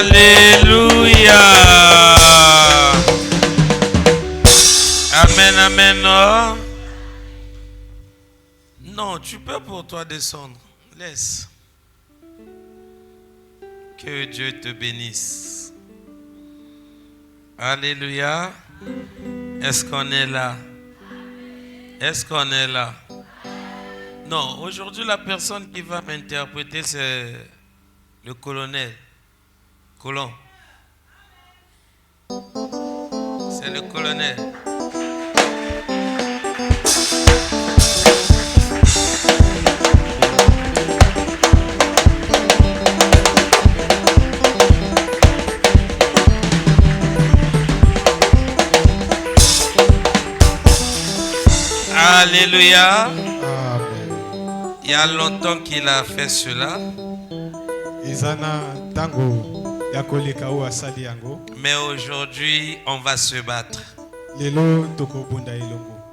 Alléluia. Amen, amen. Oh. Non, tu peux pour toi descendre. Laisse. Que Dieu te bénisse. Alléluia. Est-ce qu'on est là? Est-ce qu'on est là? Non, aujourd'hui la personne qui va m'interpréter c'est le colonel. Colon. C'est le colonel. Alléluia. Amen. Il y a longtemps qu'il a fait cela. Mais aujourd'hui, on va se battre.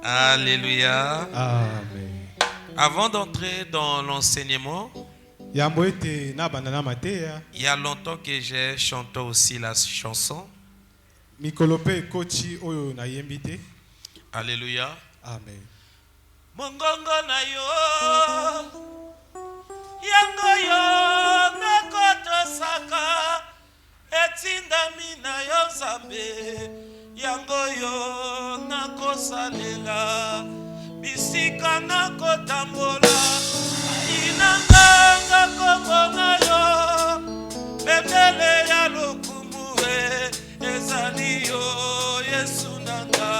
Alléluia. Amen. Avant d'entrer dans l'enseignement, il y a longtemps que j'ai chanté aussi la chanson. Alléluia. Amen. Mongongo na yo yango yo nakoto saka etindami na yo Nzambe yango yo nakosalela bisika nakotambola inanga kombo na yo bebele ya lokumu ezali yo Yesu nanga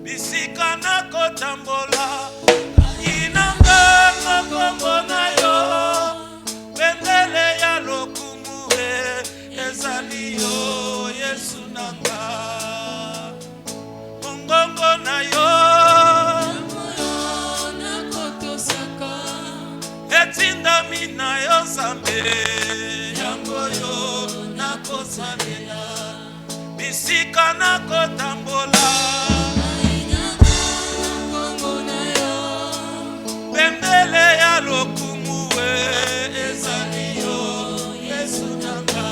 bisika nakotambola inanga kombo na yo bendele ya lokumu ezali yo Yesu nanga mongongo na yo nakotosaka etindami na yo Nzambe yango yo nakosalela bisika nakotambola bendele ya lokumu ezali yo Yesu nanga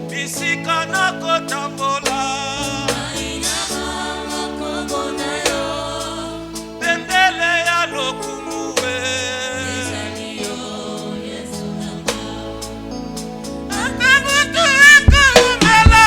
bisika nakotambola bendele ya lokumu ezali yo Yesu nanga akabutu ekumela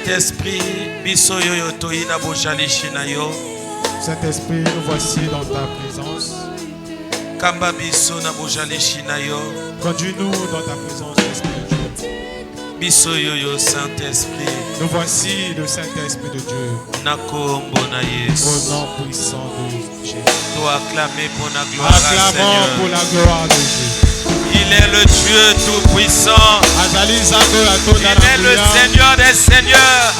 Saint-Esprit, biso yoyo toina bojalishi na yo. Saint-Esprit, nous voici dans ta présence. Kamba biso na bojalishi na yo. Conduis-nous dans ta présence, Esprit de Dieu. Biso yoyo Saint-Esprit. Nous voici le Saint-Esprit de Dieu. Na kombo na Yesu. Au nom puissant de Jésus. Toi acclamer pour la gloire, Acclamons Seigneur. pour la gloire de Dieu. Il est le Dieu tout-puissant. Il est le Seigneur des Seigneurs.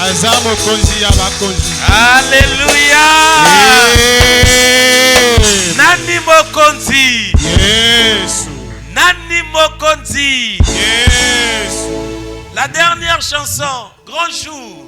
Alléluia. Nani mokonzi. Yes. Nani mokonzi. Yes. La dernière chanson, Grand Jour.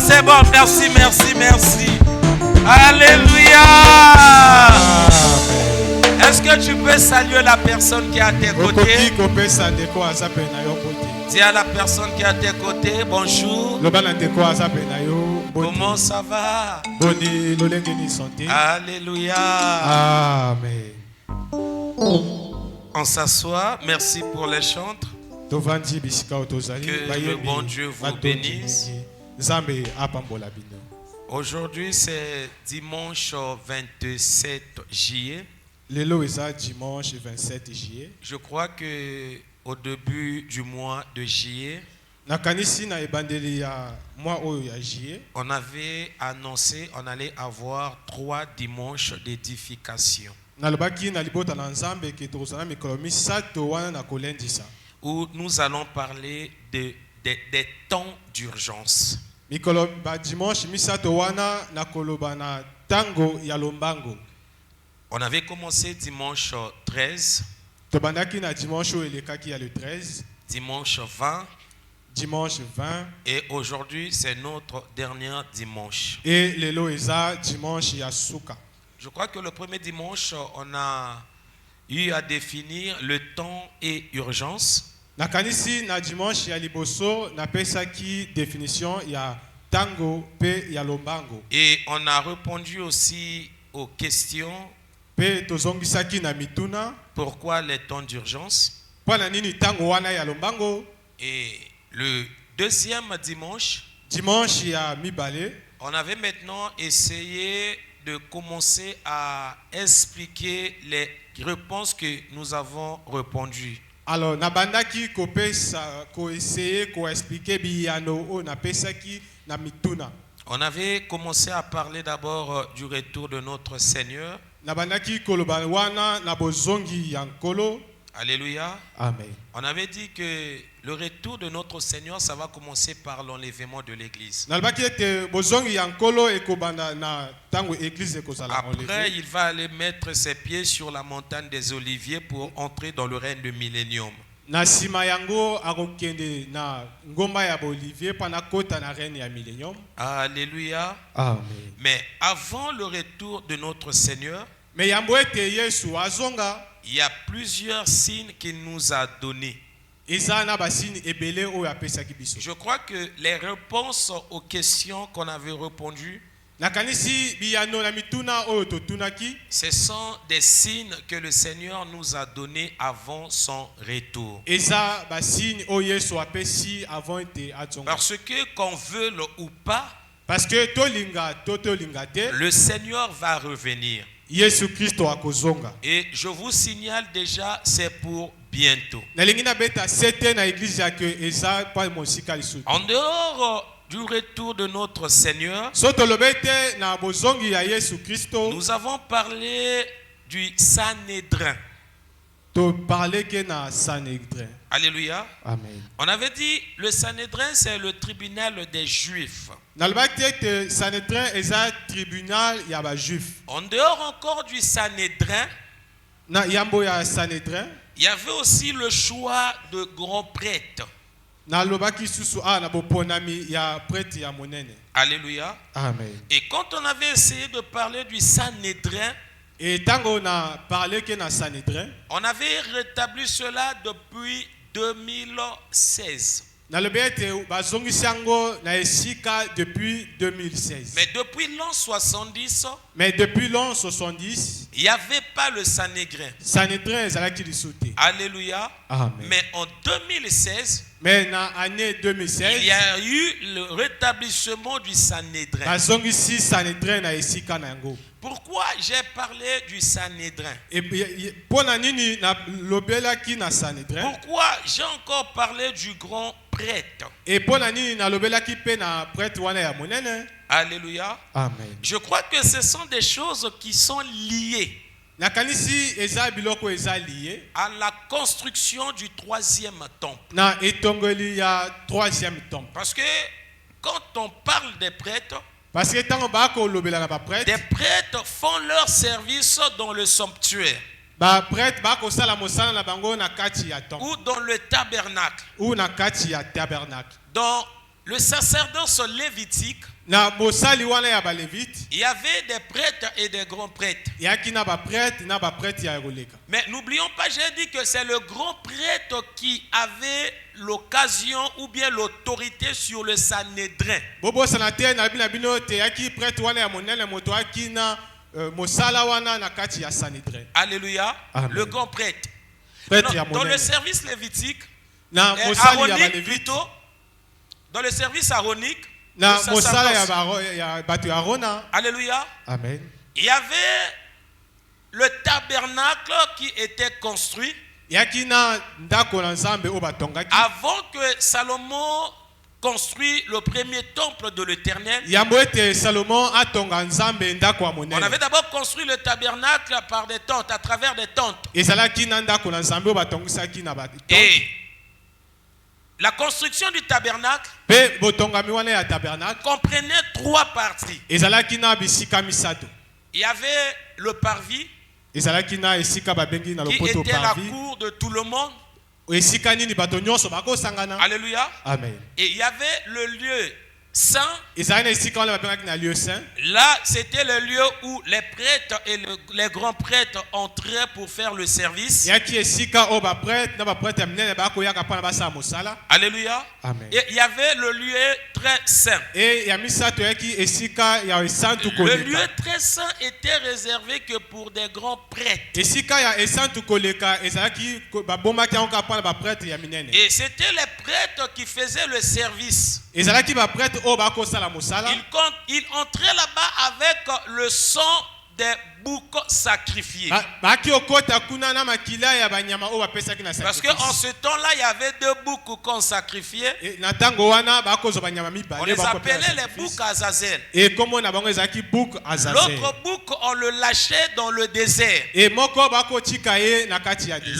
C'est bon, merci, merci, merci. Alléluia. Est-ce que tu peux saluer la personne qui est à tes côtés? Dis à la personne qui est à tes côtés, bonjour. Comment ça va? Alléluia. Amen. On s'assoit. Merci pour les chantres. Que le bon Dieu vous bénisse. Aujourd'hui, c'est dimanche 27 juillet. Dimanche 27 juillet. Je crois que au début du mois de juillet, on avait annoncé qu'on allait avoir 3 dimanches d'édification où nous allons parler des temps d'urgence. On avait commencé dimanche 13. dimanche 20. Dimanche 20. Et aujourd'hui, c'est notre dernier dimanche. Et lelo eza dimanche ya suka. Je crois que le premier dimanche, on a eu à définir le temps et urgence. Nakanisi na dimanche ya liboso na pesa ki définition ya tango pe ya lombango. Et on a répondu aussi aux questions. Pe tozongisaki na mituna. Pourquoi les temps d'urgence? Pona nini tango wana ya lombango? Et le deuxième dimanche, dimanche ya mibale, on avait maintenant essayé de commencer à expliquer les réponses que nous avons répondues. Alors, nabandaki ko pesa ko essayer ko expliquer biyano o na pesa ki na mituna. On avait commencé à parler d'abord du retour de notre Seigneur. Nabandaki koloba wana na bozongi ya nkolo. Alléluia. Amen. On avait dit que le retour de notre Seigneur, ça va commencer par l'enlèvement de l'église. Après, il va aller mettre ses pieds sur la montagne des Oliviers pour entrer dans le règne du millénium. Alléluia. Amen. Mais avant le retour de notre Seigneur, il y a plusieurs signes qu'il nous a donnés. Je crois que les réponses aux questions qu'on avait répondues, ce sont des signes que le Seigneur nous a donnés avant son retour. Parce que qu'on veut le ou pas, le Seigneur va revenir. Et je vous signale déjà, c'est pour bientôt. En dehors du retour de notre Seigneur, nous avons parlé du Sanhédrin. Alléluia. Amen. On avait dit le Sanhédrin, c'est le tribunal des Juifs. En dehors encore du Sanhédrin, il y avait aussi le choix de grands prêtres. Alléluia. Amen. Et quand on avait essayé de parler du Sanhédrin, on avait rétabli cela depuis 2016. Mais depuis l'an 70, il n'y avait pas le Sanhédrin. Alléluia. Amen. Mais en 2016, il y a eu le rétablissement du Sanhédrin. Pourquoi j'ai parlé du Sanhédrin? Pourquoi j'ai encore parlé du grand prêtre? Alléluia. Amen. Je crois que ce sont des choses qui sont liées à la construction du troisième temple. Parce que quand on parle des prêtres, des prêtres font leur service dans le sanctuaire ou dans le tabernacle. Dans le sacerdoce lévitique, il y avait des prêtres et des grands prêtres. Mais n'oublions pas, j'ai dit que c'est le grand prêtre qui avait l'occasion ou bien l'autorité sur le Sanhédrin. Alléluia. Amen. Le grand prêtre. Dans le service lévitique, aronique plutôt, dans le service aronique, alléluia. Amen. Il y avait le tabernacle qui était construit avant que Salomon construit le premier temple de l'Éternel. On avait d'abord construit le tabernacle par des tentes, à travers des tentes. Et la construction du tabernacle comprenait trois parties. Il y avait le parvis qui était la cour de tout le monde. esika nini bato nyonso bakosangana. Alléluia. Amen. Et il y avait le lieu saint. Ezali na esika wana babengaki na lieu saint. Là, c'était le lieu où les prêtres et les grands prêtres entraient pour faire le service. Yaki esika o ba prêtre na ba prêtre minene bakoyaka pa na basa mosala. Alléluia. Amen. Et il y avait le lieu très saint. Et ya misato yaki esika ya santu koleka. Le lieu très saint était réservé que pour des grands prêtres. Esika ya santu koleka ezalaki ba bomaki onka pa na ba prêtre ya minene. Et c'était les prêtres qui faisaient le service. Ezalaki ba prêtre o bakosala mosala. Ils entraient là-bas avec le sang des boucs sacrifiés. Parce qu'en ce temps-là, il y avait 2 boucs qu'on sacrifiait. On les appelait les boucs Azazel. L'autre bouc, on le lâchait dans le désert.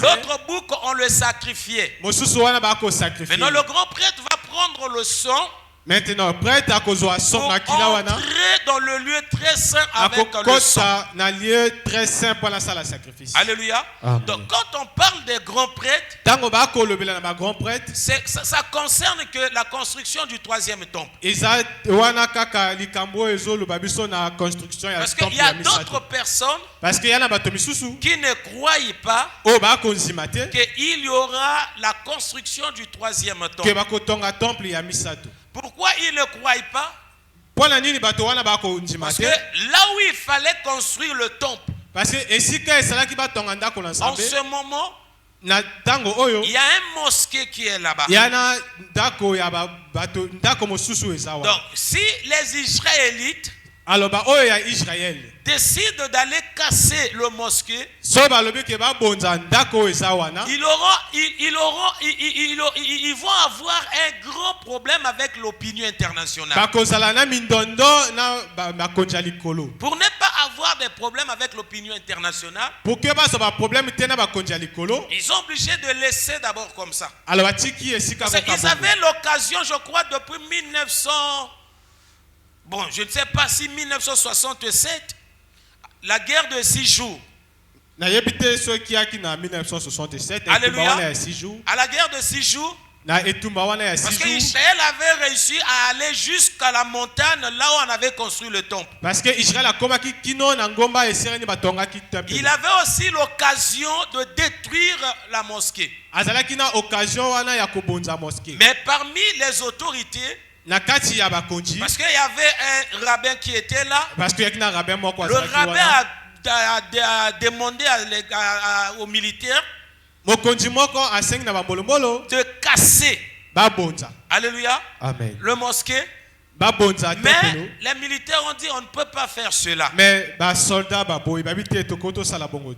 L'autre bouc, on le sacrifiait. Maintenant, le grand prêtre va prendre le sang. Maintenant, prêtre à cause de son makila wana. Entrer dans le lieu très saint avec le sang. Na lieu très saint pour la salle de sacrifice. Alléluia. Donc quand on parle des grands prêtres, ça concerne que la construction du 3e temple. Parce qu'il y a d'autres personnes qui ne croient pas qu'il y aura la construction du 3e temple. Pourquoi ils ne croient pas? Parce que là où il fallait construire le temple, en ce moment, il y a un mosquée qui est là-bas. Donc, si les Israélites décident d'aller casser le mosquée, ils vont avoir un grand problème avec l'opinion internationale. Pour ne pas avoir de problème avec l'opinion internationale, ils sont obligés de laisser d'abord comme ça. Parce qu'ils avaient l'occasion, je crois, depuis 1900. Bon, je ne sais pas si 1967, la guerre de 6 jours. Alléluia. À la guerre de 6 jours. Parce qu'Israël avait réussi à aller jusqu'à la montagne là où on avait construit le temple. Il avait aussi l'occasion de détruire la mosquée. Mais parmi les autorités, parce qu'il y avait un rabbin qui était là, le rabbin a demandé aux militaires de casser, alléluia, Amen, le mosquée. Mais les militaires ont dit on ne peut pas faire cela.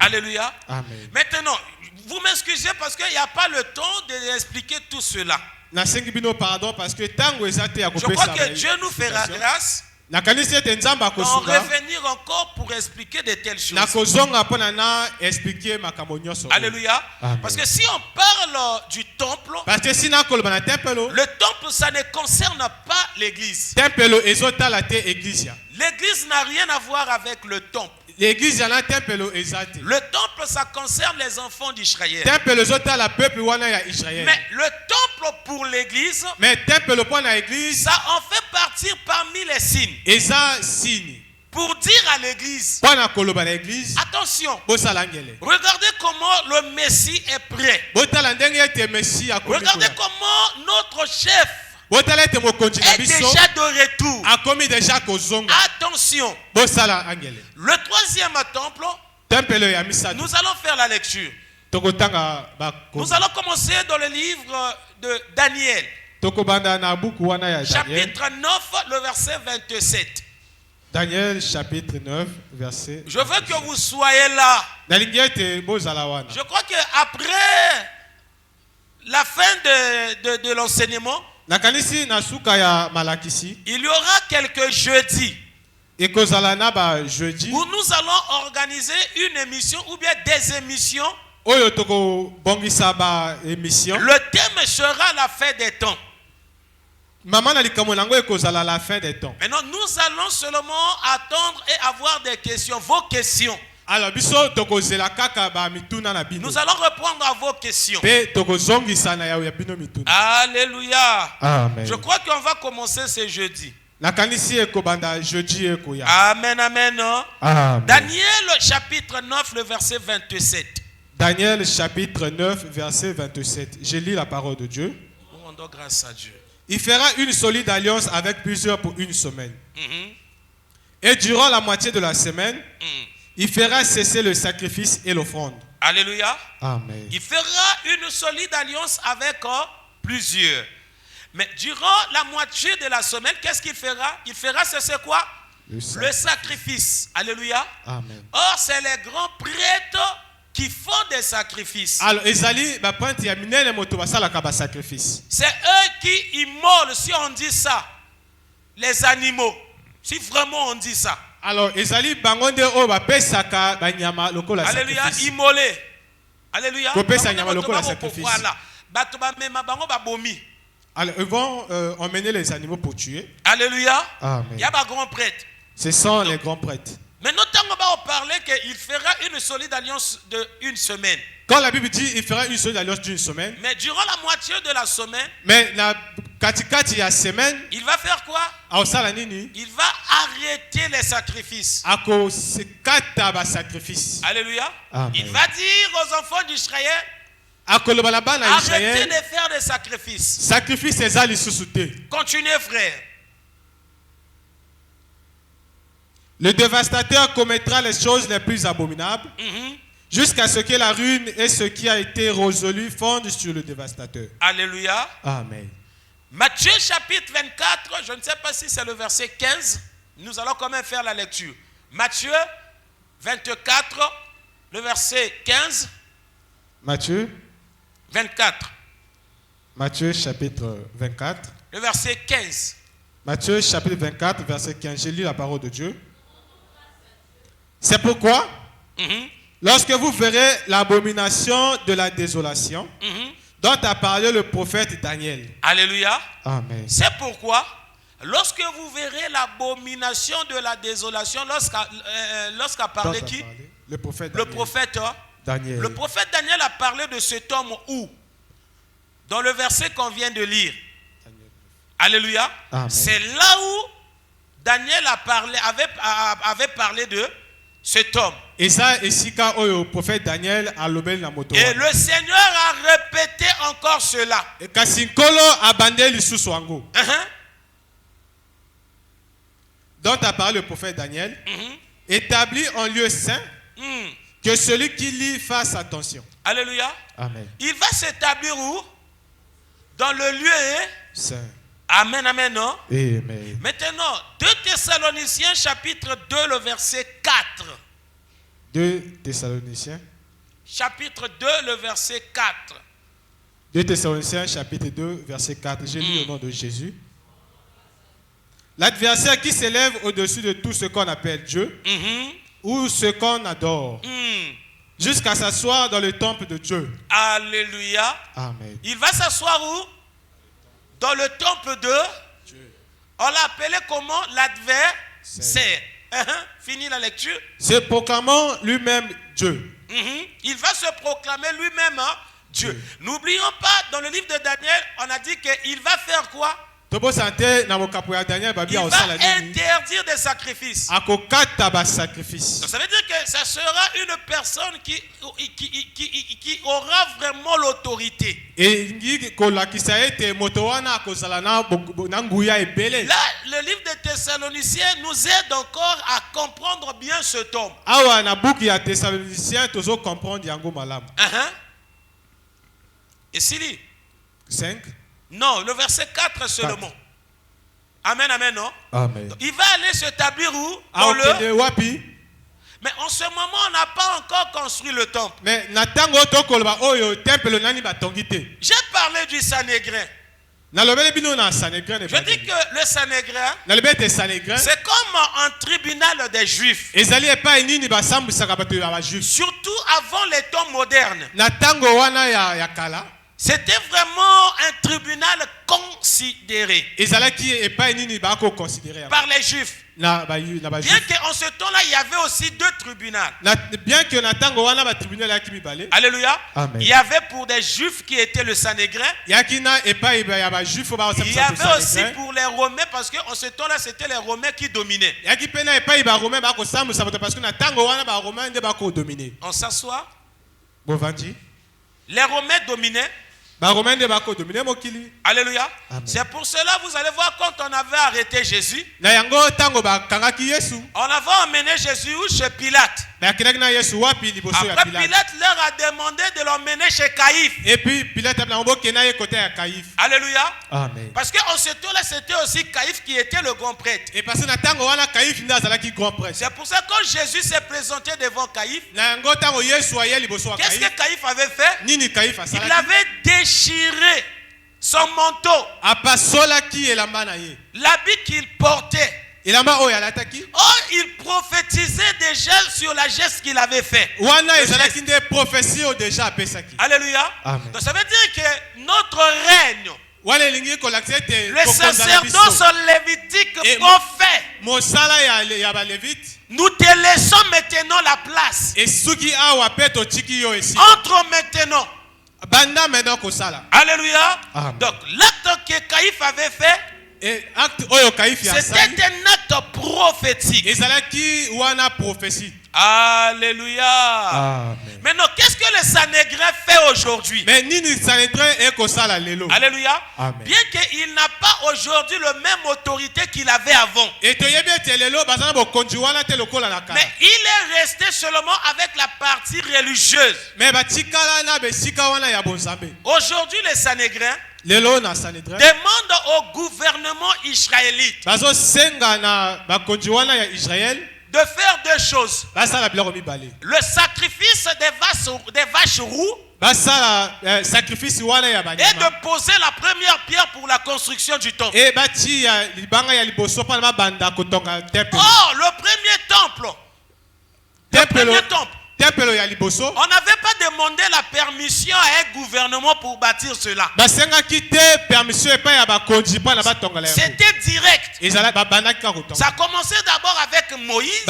Alléluia. Amen. Maintenant, vous m'excusez parce qu'il n'y a pas le temps d'expliquer tout cela. Je crois que Dieu nous fera grâce d'en revenir encore pour expliquer de telles choses. Alléluia. Amen. Parce que si on parle du temple, le temple, ça ne concerne pas l'église. L'église n'a rien à voir avec le temple. Le temple, ça concerne les enfants d'Israël. Mais le temple pour l'église, ça en fait partie parmi les signes. Pour dire à l'église, attention, regardez comment le Messie est prêt. Regardez comment notre chef est déjà de retour. Attention. Le 3e temple, nous allons faire la lecture. Nous allons commencer dans le livre de Daniel. Chapitre 9, le verset 27. Daniel chapitre 9, verset. Je veux que vous soyez là. Je crois qu'après la fin de l'enseignement, il y aura quelques jeudis où nous allons organiser une émission ou bien des émissions. Le thème sera la fin des temps. Maintenant, nous allons seulement attendre et avoir des questions, vos questions. Alors, biso tokozela kaka ba mituna na bino. Nous allons répondre à vos questions. Pe tokozongisa na ya bino mituna. Alléluia. Amen. Je crois qu'on va commencer ce jeudi. Nakanisi ekobanda jeudi ekoya. Amen, amen. Amen. Daniel chapitre 9, le verset 27. Daniel chapitre 9, verset 27. Je lis la parole de Dieu. Nous rendons grâce à Dieu. Il fera une solide alliance avec plusieurs pour une semaine. Mhm. Et durant la moitié de la semaine, Mhm. il fera cesser le sacrifice et l'offrande. Alléluia. Amen. Il fera une solide alliance avec plusieurs. Mais durant la moitié de la semaine, qu'est-ce qu'il fera? Il fera cesser quoi? Le sacrifice. Alléluia. Amen. Or, c'est les grands prêtres qui font des sacrifices. Alors, ezali ba prêtre ya minene moto basala ka ba sacrifice. C'est eux qui immolent, si on dit ça, les animaux. Si vraiment on dit ça. Alors, ezali bangonde o ba pesaka ba nyama lokola Alléluia, sacrifice. immoler. Alléluia. Kopesa nyama lokola sacrifice. Voilà. Bato ba mema bango ba bomi. Alors, ils vont emmener les animaux pour tuer. Alléluia. Amen. Il y a pas grand prêtre. Ce sont les grands prêtres. Maintenant, on va parler qu'il fera une solide alliance de une semaine. Quand la Bible dit il fera une solide alliance d'une semaine, Mais durant la moitié de la semaine, mais na katikati ya semaine, il va faire quoi? aosala nini? Il va arrêter les sacrifices. Ako se kata ba sacrifice. Alléluia. Amen. Il va dire aux enfants d'Israël, Akoloba na bana arrêtez Israël, de faire des sacrifices. sacrifice ezali lisusu te. Continuez, frère. Le dévastateur commettra les choses les plus abominables Mhm. jusqu'à ce que la ruine et ce qui a été résolu fondent sur le dévastateur. Alléluia. Amen. Matthieu chapitre 24, je ne sais pas si c'est le verset 15. Nous allons quand même faire la lecture. Matthieu 24, le verset 15, Matthieu, 24. Matthieu chapitre 24. Le verset 15. Matthieu chapitre 24, verset 15. J'ai lu la parole de Dieu. C'est pourquoi, Mhm. lorsque vous verrez l'abomination de la désolation, Mhm. dont a parlé le prophète Daniel. Alléluia. Amen. C'est pourquoi, lorsque vous verrez l'abomination de la désolation, lorsqu'a parlé Dont a qui? parlé le prophète Le Daniel. prophète. Daniel. Le prophète Daniel a parlé de cet homme où? Dans le verset qu'on vient de lire. Alléluia. Amen. C'est là où Daniel avait parlé de cet homme. Et ça, esika oyo prophète Daniel a lobel na moto. Et le Seigneur a répété encore cela. Kasi nkolo abandeli lisusu yango. Uh-huh. Dont a parlé le prophète Daniel, Mhm. établi en lieu saint, Mm. que celui qui lit fasse attention. Alléluia. Amen. Il va s'établir où? Dans le lieu. Saint. Amen, amen, non? Amen. Maintenant, 2 Thessaloniciens chapitre 2, le verset 4. 2 Thessaloniciens. Chapitre 2, le verset 4. 2 Thessaloniciens chapitre 2 verset 4. J'ai lu au nom de Jésus. L'adversaire qui s'élève au-dessus de tout ce qu'on appelle Dieu Mhm. ou ce qu'on adore, Mm. jusqu'à s'asseoir dans le temple de Dieu. Alléluia. Amen. Il va s'asseoir où? Dans le temple de Dieu. On l'a appelé comment? L'adversaire. Fini la lecture. Se proclamant lui-même Dieu. Mhm. Il va se proclamer lui-même Dieu. N'oublions pas, dans le livre de Daniel, on a dit qu'il va faire quoi? Tobo santé na mokapo ya Daniel Il babi va osala nini? interdire des sacrifices. Akokata ba sacrifice. Donc ça veut dire que ça sera une personne qui aura vraiment l'autorité. Et ngi kolakisa ete moto wana akozala na nguya ebele. Là, le livre de Thessaloniciens nous aide encore à comprendre bien cet homme. Awa na buki ya Thessaloniciens tozo comprendre yango malamu. Et s'il dit 5. non, le verset 4 seulement. Amen, amen, non? Amen. Il va aller s'établir où? Dans le... wapi? Mais en ce moment, on n'a pas encore construit le temple. Mais natango tokoloba oyo temple nani batongi te. J'ai parlé du Sanhédrin. Na lobele bino na Sanhédrin. Je dis que le Sanhédrin, Na lobele te Sanhédrin. c'est comme un tribunal des Juifs. Ezali epai nini basambisaka bato ya ba juif. Surtout avant les temps modernes. Na tango wana ya kala. C'était vraiment un tribunal considéré Ezalaki epai nini bako considérer par les Juifs. na ba juif. Bien qu'en ce temps-là, il y avait aussi deux tribunaux. Bien que na tango wana ba tribunal ya kimi balé. Alléluia. Amen. Il y avait pour des juifs qui étaient le Sanhédrin. Ya kina epa ya ba juif ba Il y avait aussi pour les Romains parce qu'en ce temps-là, c'était les Romains qui dominaient. Ya ki pena epa ba Romain ba ko samu sabato parce que na tango wana ba Romain nde ba ko dominer. On s'assoit. Bovandi. Les Romains dominaient. Alléluia. C'est pour cela, vous allez voir, quand on avait arrêté Jésus, on avait emmené Jésus chez Pilate. Après, Pilate leur a demandé de l'emmener chez Caïphe. Et puis Pilate a côté à Caïphe. Alléluia. Amen. Parce qu'en ce temps-là, c'était aussi Caïphe qui était le grand prêtre. Et parce que c'est pour ça que quand Jésus s'est présenté devant Caïphe, qu'est-ce que Caïphe avait fait? Il avait déchiré son manteau, l'habit qu'il portait. Oh, il prophétisait déjà sur la geste qu'il avait fait. Alléluia. Amen. Donc ça veut dire que notre règne, le sacerdoce lévitique qu'on fait, nous te laissons maintenant la place. Entre maintenant. Alléluia. Amen. Donc l'acte que Caïphe avait fait, c'était un acte prophétique. Alléluia. Amen. Maintenant, qu'est-ce que le Sanhédrin fait aujourd'hui? Alléluia. Amen. Bien qu'il n'a pas aujourd'hui la même autorité qu'il avait avant. Mais il est resté seulement avec la partie religieuse. Aujourd'hui, le Sanhédrin demande au gouvernement israélite de faire deux choses. Le sacrifice des vaches roux et de poser la première pierre pour la construction du temple. Or, le premier temple, on n'avait pas demandé la permission à un gouvernement pour bâtir cela. C'était direct. Ça a commencé d'abord avec Moïse.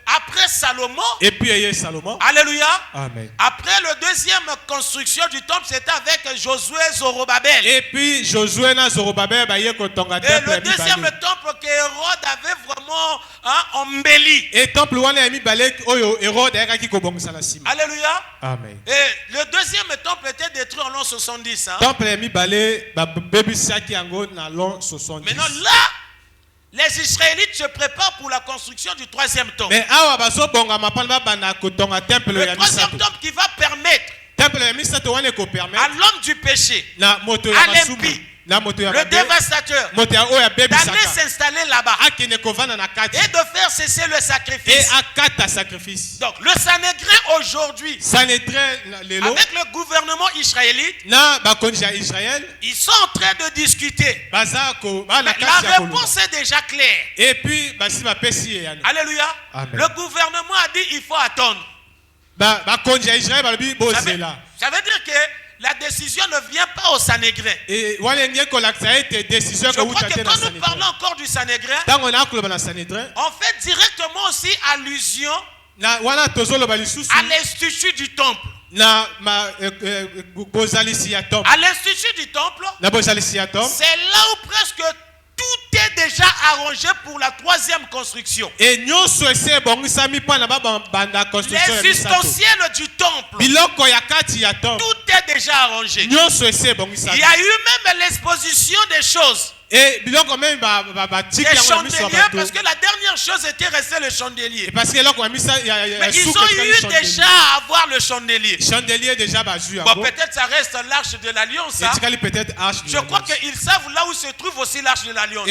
Après Salomon. Et puis Salomon. Alléluia. Amen. Après le deuxième construction du temple, c'était avec Josué Zorobabel. Et puis Josué na Zorobabel et le deuxième temple que Hérode avait vraiment embelli. Et temple wana mi balek oyo Hérode ayaki ko bongisa la sima. Alléluia. Amen. Et le deuxième temple était détruit en l'an 70. Temple mi balé ba bebisaki yango na l'an 70. Maintenant là, les Israélites se préparent pour la construction du troisième temple. Mais le troisième temple qui va permettre à l'homme du péché, à l'impie, le dévastateur, d'aller s'installer là-bas et de faire cesser le sacrifice. Donc le Sanhédrin aujourd'hui, avec le gouvernement israélite, ils sont en train de discuter. La réponse est déjà claire. Alléluia. Amen. Le gouvernement a dit il faut attendre. Ça veut dire que la décision ne vient pas au Sanhédrin. Je crois que quand nous parlons encore du Sanhédrin, on fait directement aussi allusion à l'institut du temple. À l'institut du temple, c'est là où presque tout est déjà arrangé pour la troisième construction. Les ustensiles du temple, tout est déjà arrangé. Il y a eu même l'exposition des choses. Des chandeliers, parce que la dernière chose était restée le chandelier. Mais ils ont eu déjà à avoir le chandelier. Bon, peut-être ça reste l'arche de l'alliance. Je crois qu'ils savent là où se trouve aussi l'arche de l'alliance.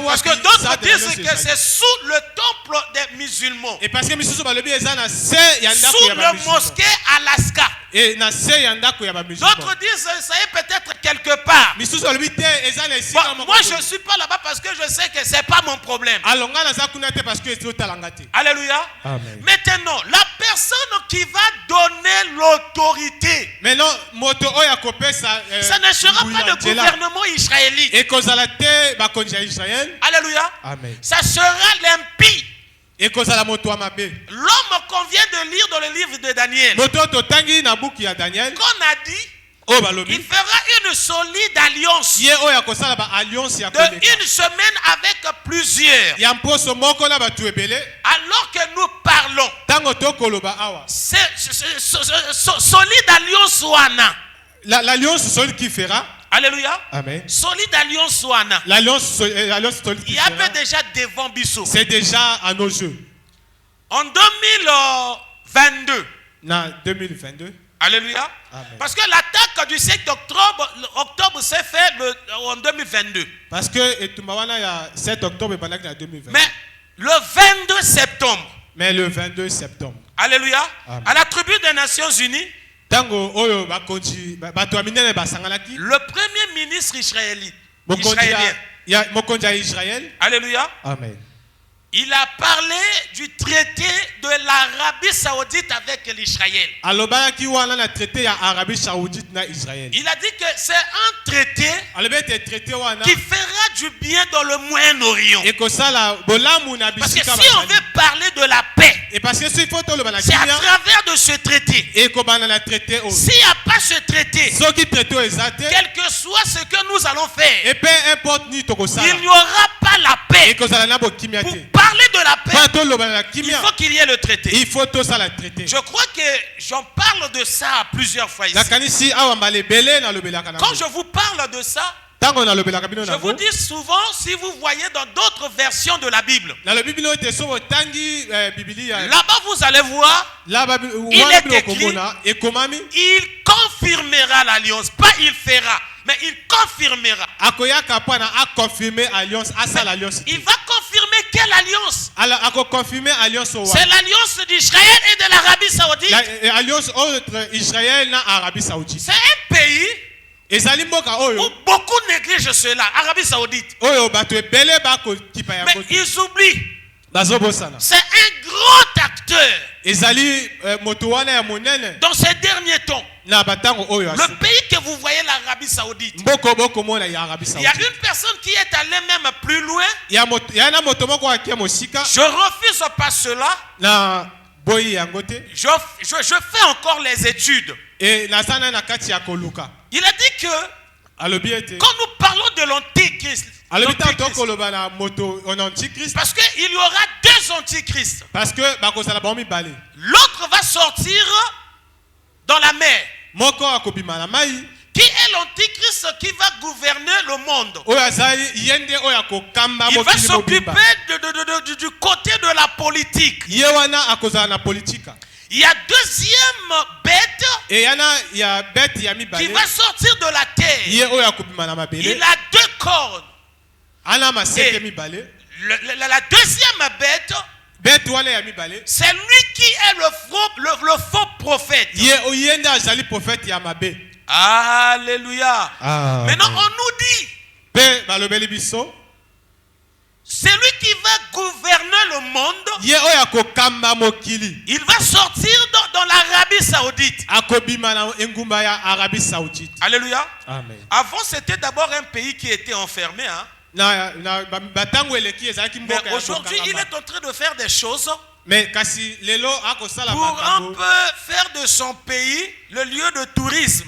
Parce que d'autres disent que c'est sous le temple des musulmans. Et parce que misusu balobi eza na se ya ndako Sous ya le ba musulman. mosquée Alaska. Et na se ya ndako ya ba musulman. D'autres disent ça est peut-être quelque part. Misusu balobi te eza na Bon, esika moko. moi je ne suis pas là-bas parce que je sais que ce n'est pas mon problème. Alonga na za kuna te parce que ezo talanga te. Alléluia. Amen. Maintenant, la personne qui va donner l'autorité, Maintenant moto oya kopesa ça ne sera pas le gouvernement israélite. et kozala te ba konja Israël. Alléluia. Amen. Ça sera l'impie. Et kozala moto amabe. L'homme qu'on vient de lire dans le livre de Daniel, Moto to tangi na buku ya Daniel. qu'on a dit, O il balobi. fera une solide alliance Ye oya kosala ba alliance ya de koleka. une semaine avec plusieurs. Ya mposo moko na batu ebele. Alors que nous parlons, Tango to koloba awa. solide alliance wana. L'alliance solide qui fera. Alléluia. Amen. Solide alliance wana. L'alliance solide Il qui y fera. avait déjà devant Bissot. C'est déjà à nos jeux. En 2022. Na 2022. Alléluia. Amen. Parce que l'attaque du 7 octobre s'est faite en 2022. Parce que etumbawana ya 7 octobre pendant na 2022. Mais le 22 septembre. Mais le 22 septembre. Alléluia. Amen. À la tribune des Nations Unies, Tango oyo bakonji bato aminene basangalaki. le premier ministre israélien. Mokonji ya mokonji ya Israël. Alléluia. Amen. Il a parlé du traité de l'Arabie Saoudite avec l'Israël. Alobaki wana na traité ya Arabie Saoudite na Israël. Il a dit que c'est un traité Alobete traité wana. qui fera du bien dans le Moyen-Orient. Et kosala bolamu na Parce que bisika si on veut parler de la paix, et parce que si faut tolo bana c'est à kimia travers de ce traité. et ko bana na traité o. S'il n'y a pas ce traité, Soki traité ezate quel que soit ce que nous allons faire, et peu importe ni toko sala. il n'y aura pas la Et paix. kozala na bokimia Pour te. parler de la paix, Pas tolo bana na il kimia. faut qu'il y ait le traité. Il faut to sala traité. Je crois que j'en parle de ça plusieurs fois ici. La kanisi awa mbale bele na lobelaka na. Quand je vous parle de ça, Tango na lobelaka bino je na vous vous. dis souvent, si vous voyez dans d'autres versions de la Bible, Na le bibino te so tangi biblia. là-bas vous allez voir, Là ba Il wana est bino écrit- komona et komami il confirmera l'alliance. Pas il fera, mais il confirmera. akoyaka pana a confirmer alliance asa l'alliance. Il va confirmer quelle alliance? Alors ako confirmer alliance o. C'est l'alliance d'Israël et de l'Arabie Saoudite. Alliance entre Israël na Arabie Saoudite. C'est un pays Ezali mboka où oyo beaucoup négligent cela, Arabie Saoudite. oyo bato ebele bako kipa ya Mais kote. ils oublient, Bazobosana. c'est un grand acteur Ezali moto wana ya monene dans ces derniers temps. na batango oyo Le asu. pays que vous voyez, l'Arabie Saoudite. Mboko boko mona ya Arabie Il y a Saoudite. une personne qui est allée même plus loin. Ya na moto moko akia mosika Je refuse pas cela. na boyi yango te. Je fais encore les études. Et nazana na kati ya koluka. Il a dit que Alobi ete. quand nous parlons de l'antichrist, Alobi ta to l'antichrist, koloba na moto on antichrist parce qu'il y aura deux antichrists. parce que bakozala ba mibale. L'autre va sortir dans la mer. Moko akobima na mai Qui est l'antichrist qui va gouverner le monde? oyo azali yende oyo akokamba Il va mokili s'occuper mobimba. du côté de la politique. Ye wana akozala na politika. Il y a deuxième bête Et yana ya bête ya qui mibale. va sortir de la terre. Ye oyo akobima na mabele. Il a deux cornes. Ana maseke Et- mibale. La deuxième bête, Bête wana ya mibale. c'est lui qui est le faux prophète. Ye oyende azali prophète ya mabe. Alléluia. Ah. Maintenant, on nous dit, Pe balobeli biso. celui qui va gouverner le monde, Ye oyo akokamba mokili. il va sortir dans l'Arabie Saoudite. Akobima na engumba ya Arabie Saoudite. Alléluia. Amen. Avant, c'était d'abord un pays qui était enfermé. Hein. Na batango eleki ezalaki Mais mboka ya aujourd'hui, il kokangama. est en train de faire des choses Mais kasi lelo akosala pour un makambo. peu faire de son pays le lieu de tourisme.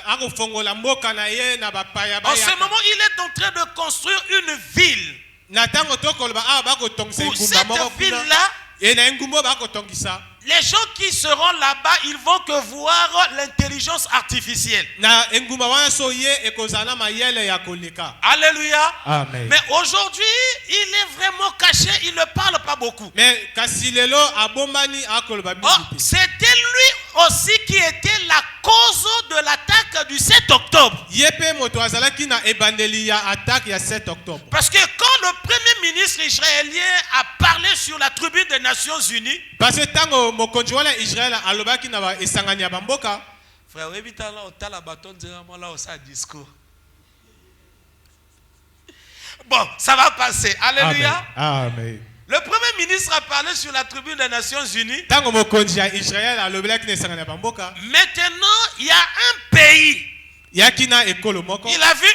Akofongola mboka na ye na bapaya En ce bayaka. moment, il est en train de construire une ville. Na tango tokoloba awa bakotongisa Pour engumba moko cette kuna. ville-là, Et na engumba bakotongisa. les gens qui seront là-bas, ils vont que voir l'intelligence artificielle. Na engumba wana so ye ekozala mayele ya koleka. Alléluia. Amen. Mais aujourd'hui, il est vraiment caché, il ne parle pas beaucoup. Mais Kasilelo abombani akoloba Oh, c'était lui aussi qui était la cause de l'attaque du 7 octobre. Yepe moto azalaki na ebandeli ya attaque ya 7 octobre. Parce que quand le premier ministre israélien a parlé sur la tribune des Nations Unies, Parce que tango mokonzi wana Israël alobaki na ba esangani ya bamboka. frère, webitala otala baton zema là au sa discours. Bon, ça va passer. Alléluia. Amen. Amen. Le premier ministre a parlé sur la tribune des Nations Unies. Tango mokonzi ya Israël alobelaki na esangani ya bamboka. Maintenant, il y a un pays. Yakina ekolo moko. Il a vu,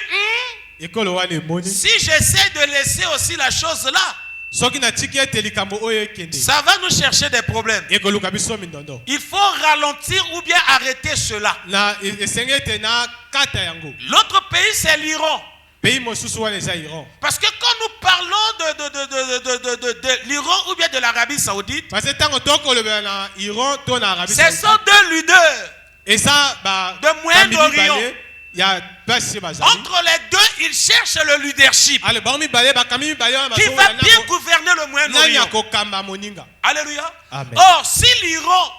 Ekolo wana emoni. si j'essaie de laisser aussi la chose là, Soki na tiki ete likambo oyo ekende. ça va nous chercher des problèmes. Ekoluka biso mindondo. Il faut ralentir ou bien arrêter cela. Na esengete na kata yango. L'autre pays, c'est l'Iran. Pays mosusu wana eza Iran. Parce que quand nous parlons de l'Iran ou bien de l'Arabie Saoudite, Parce que tango toko lobela na Iran to na Arabie ce Saoudite. sont deux leaders. Et ça ba De Moyen-Orient. Il y a basi bazali. Entre les deux, ils cherchent le leadership Ale barmi bale ba kami bale qui va bien gouverner le nani Moyen-Orient. akokamba moninga. Alléluia. Amen. Or, si l'Iran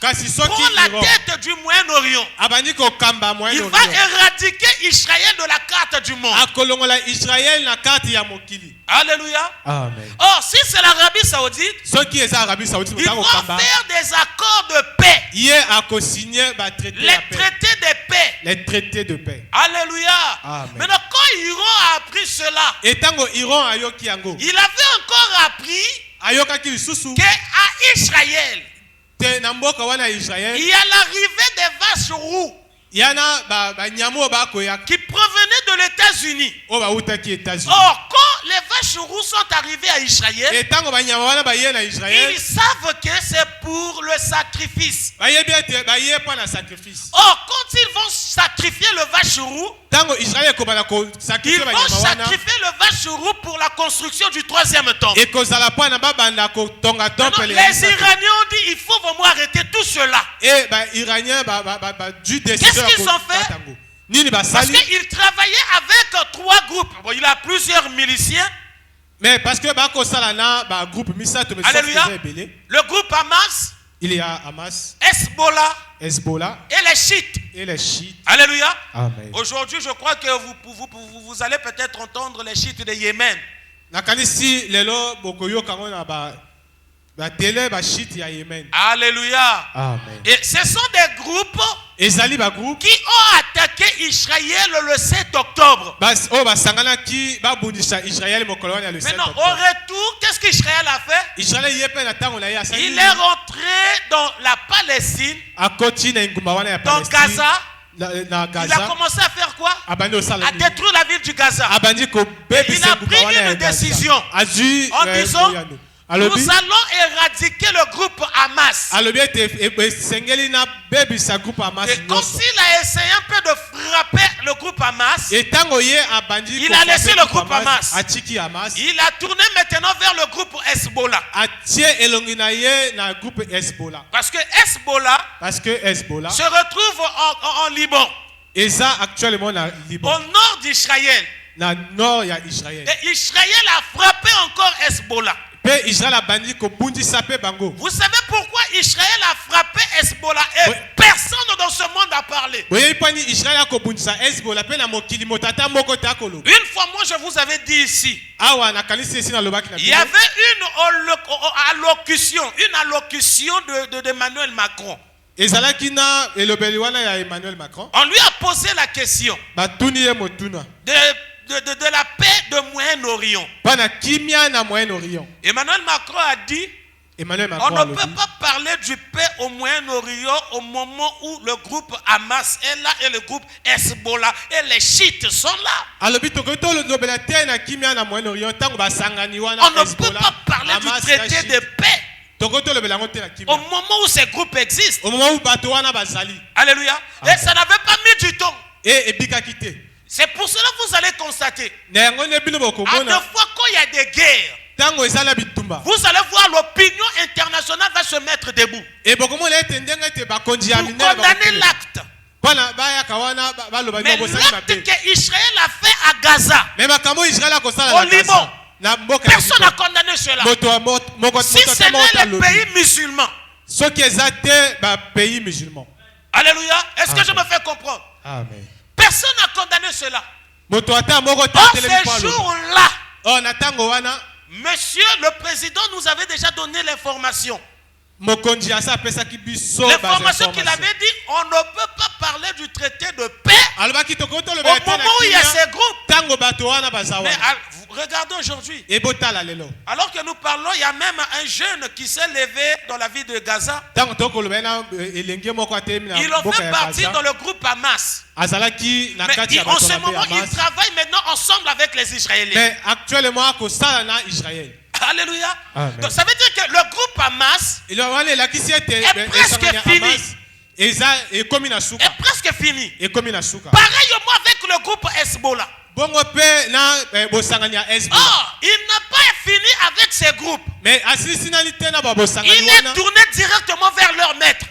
Kasi soki prend la Iran tête du Moyen-Orient, abani kokamba il va Moyen-Orient. éradiquer Israël de la carte du monde. Akolongola Israël na kati ya mokili. Alléluia. Amen. Or, si c'est l'Arabie Saoudite, Soki eza Arabie Saoudite ils mutako vont kamba. faire des accords de paix. Yé akosigner ba traité Les de paix. traités de paix. Les traités de paix. Alléluia. Amen. Maintenant, quand Iran a appris cela, Et tango Iran ayoki yango. il avait encore appris Ayokaki lisusu qu'à Israël, te na mboka wana Israël. il y a l'arrivée des vaches roux Yana ba nyamo ba koya qui provenaient de l'États-Unis. o ba utaki États-Unis. Or, quand les vaches roux sont arrivées à Israël, Et tango ba nyamo wana ba yé na Israël. ils savent que c'est pour le sacrifice. Ba yé bien te ba yé pa na sacrifice. Or, quand ils vont sacrifier le vache roux, Tango Israël ko bana ko ils sacrifier ba vont nyamo wana. sacrifier le vache roux pour la construction du troisième temple. Et ko zala pa na ba banda ko tonga Maintenant, temple les Iraniens ont dit il faut vraiment arrêter tout cela. Et ba Iranien ba du décideur. Qu'est-ce qu'ils ont fait? Nini ba Parce sali. qu'ils travaillaient avec trois groupes. Bon, il a plusieurs miliciens. Mais parce que ba ko sala na ba groupe Misato mais Alléluia. belé. Le groupe Hamas, Il y a Hamas, Hezbollah Hezbollah et les chiites. et les chiites. Alléluia. Amen. Aujourd'hui, je crois que vous allez peut-être entendre les chiites de Yémen. Nakanisi lelo bokoyo kango na ba télé ba chiite ya Yémen. Alléluia. Amen. Et ce sont des groupes Ezali ba groupe qui ont attaqué Israël le 7 octobre. bas o ba sangana ki ba bundisa Israël mokolo wana le 7 Maintenant, au octobre. retour, qu'est-ce qu'Israël a fait? Israël yepe na tango na ya sali. Il est rentré dans la Palestine, akoti na ngumba wana ya dans Palestine. Gaza. Na Il a Gaza. commencé à faire quoi? Abandi osala. À détruire la ville du Gaza. Abandi ko bebisa Il a ngumba pris wana ya une Gaza. décision Azui en disant boyano. nous Alobi allons éradiquer le groupe Hamas. alobi ete sengeli na bebisa groupe Hamas. Et comme s'il a essayé un peu de frapper le groupe Hamas, Et tango ye abandi il a laissé le groupe Hamas. Atiki Hamas. il a tourné maintenant vers le groupe Hezbollah. Atie elongi na ye na groupe Hezbollah. Parce que Hezbollah Parce que Hezbollah se retrouve en Liban, eza actuellement na Liban. au nord d'Israël. Na nord ya Israël. Et Israël a frappé encore Hezbollah. Pe Israël abandi ko bundisa pe bango. Vous savez pourquoi Israël a frappé Hezbollah et Oui. personne dans ce monde a parlé? Boye pani Israël a ko bundisa Hezbollah pe na mokili motata moko ta kolo. Une fois, moi, je vous avais dit ici, Awa na kanisi esi na lobaki na il y avait une allocution d'Emmanuel Macron. Ezalaki na elobeli wana ya Emmanuel Macron. On lui a posé la question Batuni ye motuna. de la paix de Moyen-Orient. Pana kimia na Moyen-Orient. Emmanuel Macron a dit, Emmanuel on Macron ne alobi. peut pas parler du paix au Moyen-Orient au moment où le groupe Hamas est là et le groupe Hezbollah et les chiites sont là. Alobi tokoto lobela te na kimia na Moyen-Orient tango basangani wana On ne peut Hezbollah. pas parler du Hamas, traité Rachid. de paix Tokoto lobela ngote na kimia. au moment où ces groupes existent. Au moment où bato wana bazali. Alléluia. Amen. Et ça n'avait pas mis du temps. Et ebikaki te. C'est pour cela que vous allez constater, Na yango ne bino à deux bokomona fois quand il y a des guerres, tango ezala bitumba. vous allez voir l'opinion internationale va se mettre debout Et bokomona ete ndenga te bakonzi ya pour minene condamner l'acte. Bana baya kawana baloba Mais ngo bosali l'acte mabe. que Israël a fait à Gaza, Mais makambo Israël akosala Au na Gaza. Liban, Personne n'a condamné cela. Si ce n'est les pays musulmans. Ce qui est pays musulmans. Alléluia. Est-ce que je me fais comprendre? Amen. Personne n'a condamné cela. Or, ces jours-là, monsieur le président nous avait déjà donné l'information. L'information qu'il avait dit, on ne peut pas parler du traité de paix au moment où il y a ces groupes. Mais regardons aujourd'hui. Alors que nous parlons, il y a même un jeune qui s'est levé dans la ville de Gaza. Il en fait partie dans le groupe Hamas. Mais en ce moment, ils travaillent maintenant ensemble avec les Israéliens. Mais actuellement, Israël. Alléluia. Amen. Donc ça veut dire que le groupe Hamas est presque fini. Est presque fini. Pareillement avec le groupe Hezbollah. Or, il n'a pas fini avec ces groupes. Il est tourné directement vers leur maître.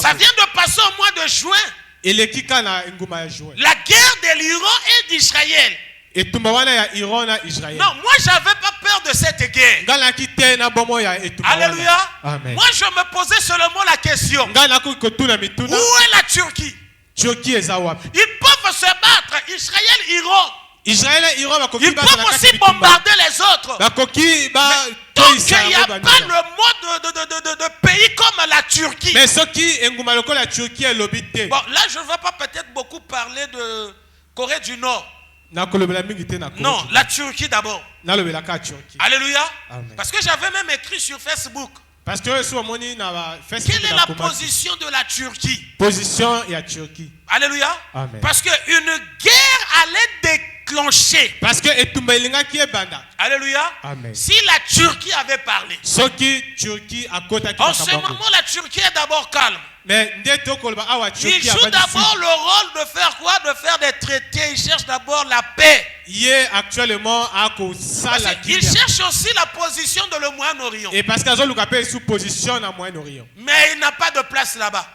Ça vient de passer au mois de juin. La guerre de l'Iran et d'Israël. Non, moi j'avais pas peur de cette guerre. Alléluia. Amen. Moi je me posais seulement la question. Où est la Turquie? Ils peuvent se battre. Israël, Iran. Ils peuvent aussi bombarder les autres. Tant qu'il n'y a pas le mot de pays comme la Turquie. Bon, là je ne vais pas peut-être beaucoup parler de Corée du Nord. Non, la Turquie d'abord. Alléluia. Amen. Parce que j'avais même écrit sur Facebook. Quelle est la position de la Turquie? Alléluia. Amen. Parce qu'une guerre allait déclencher. Alléluia. Amen. Si la Turquie avait parlé. En ce moment, la Turquie est d'abord calme. Il joue d'abord le rôle de faire quoi? De faire des traités. Il cherche d'abord la paix. Il cherche aussi la position de le Moyen-Orient. Mais il n'a pas de place là-bas.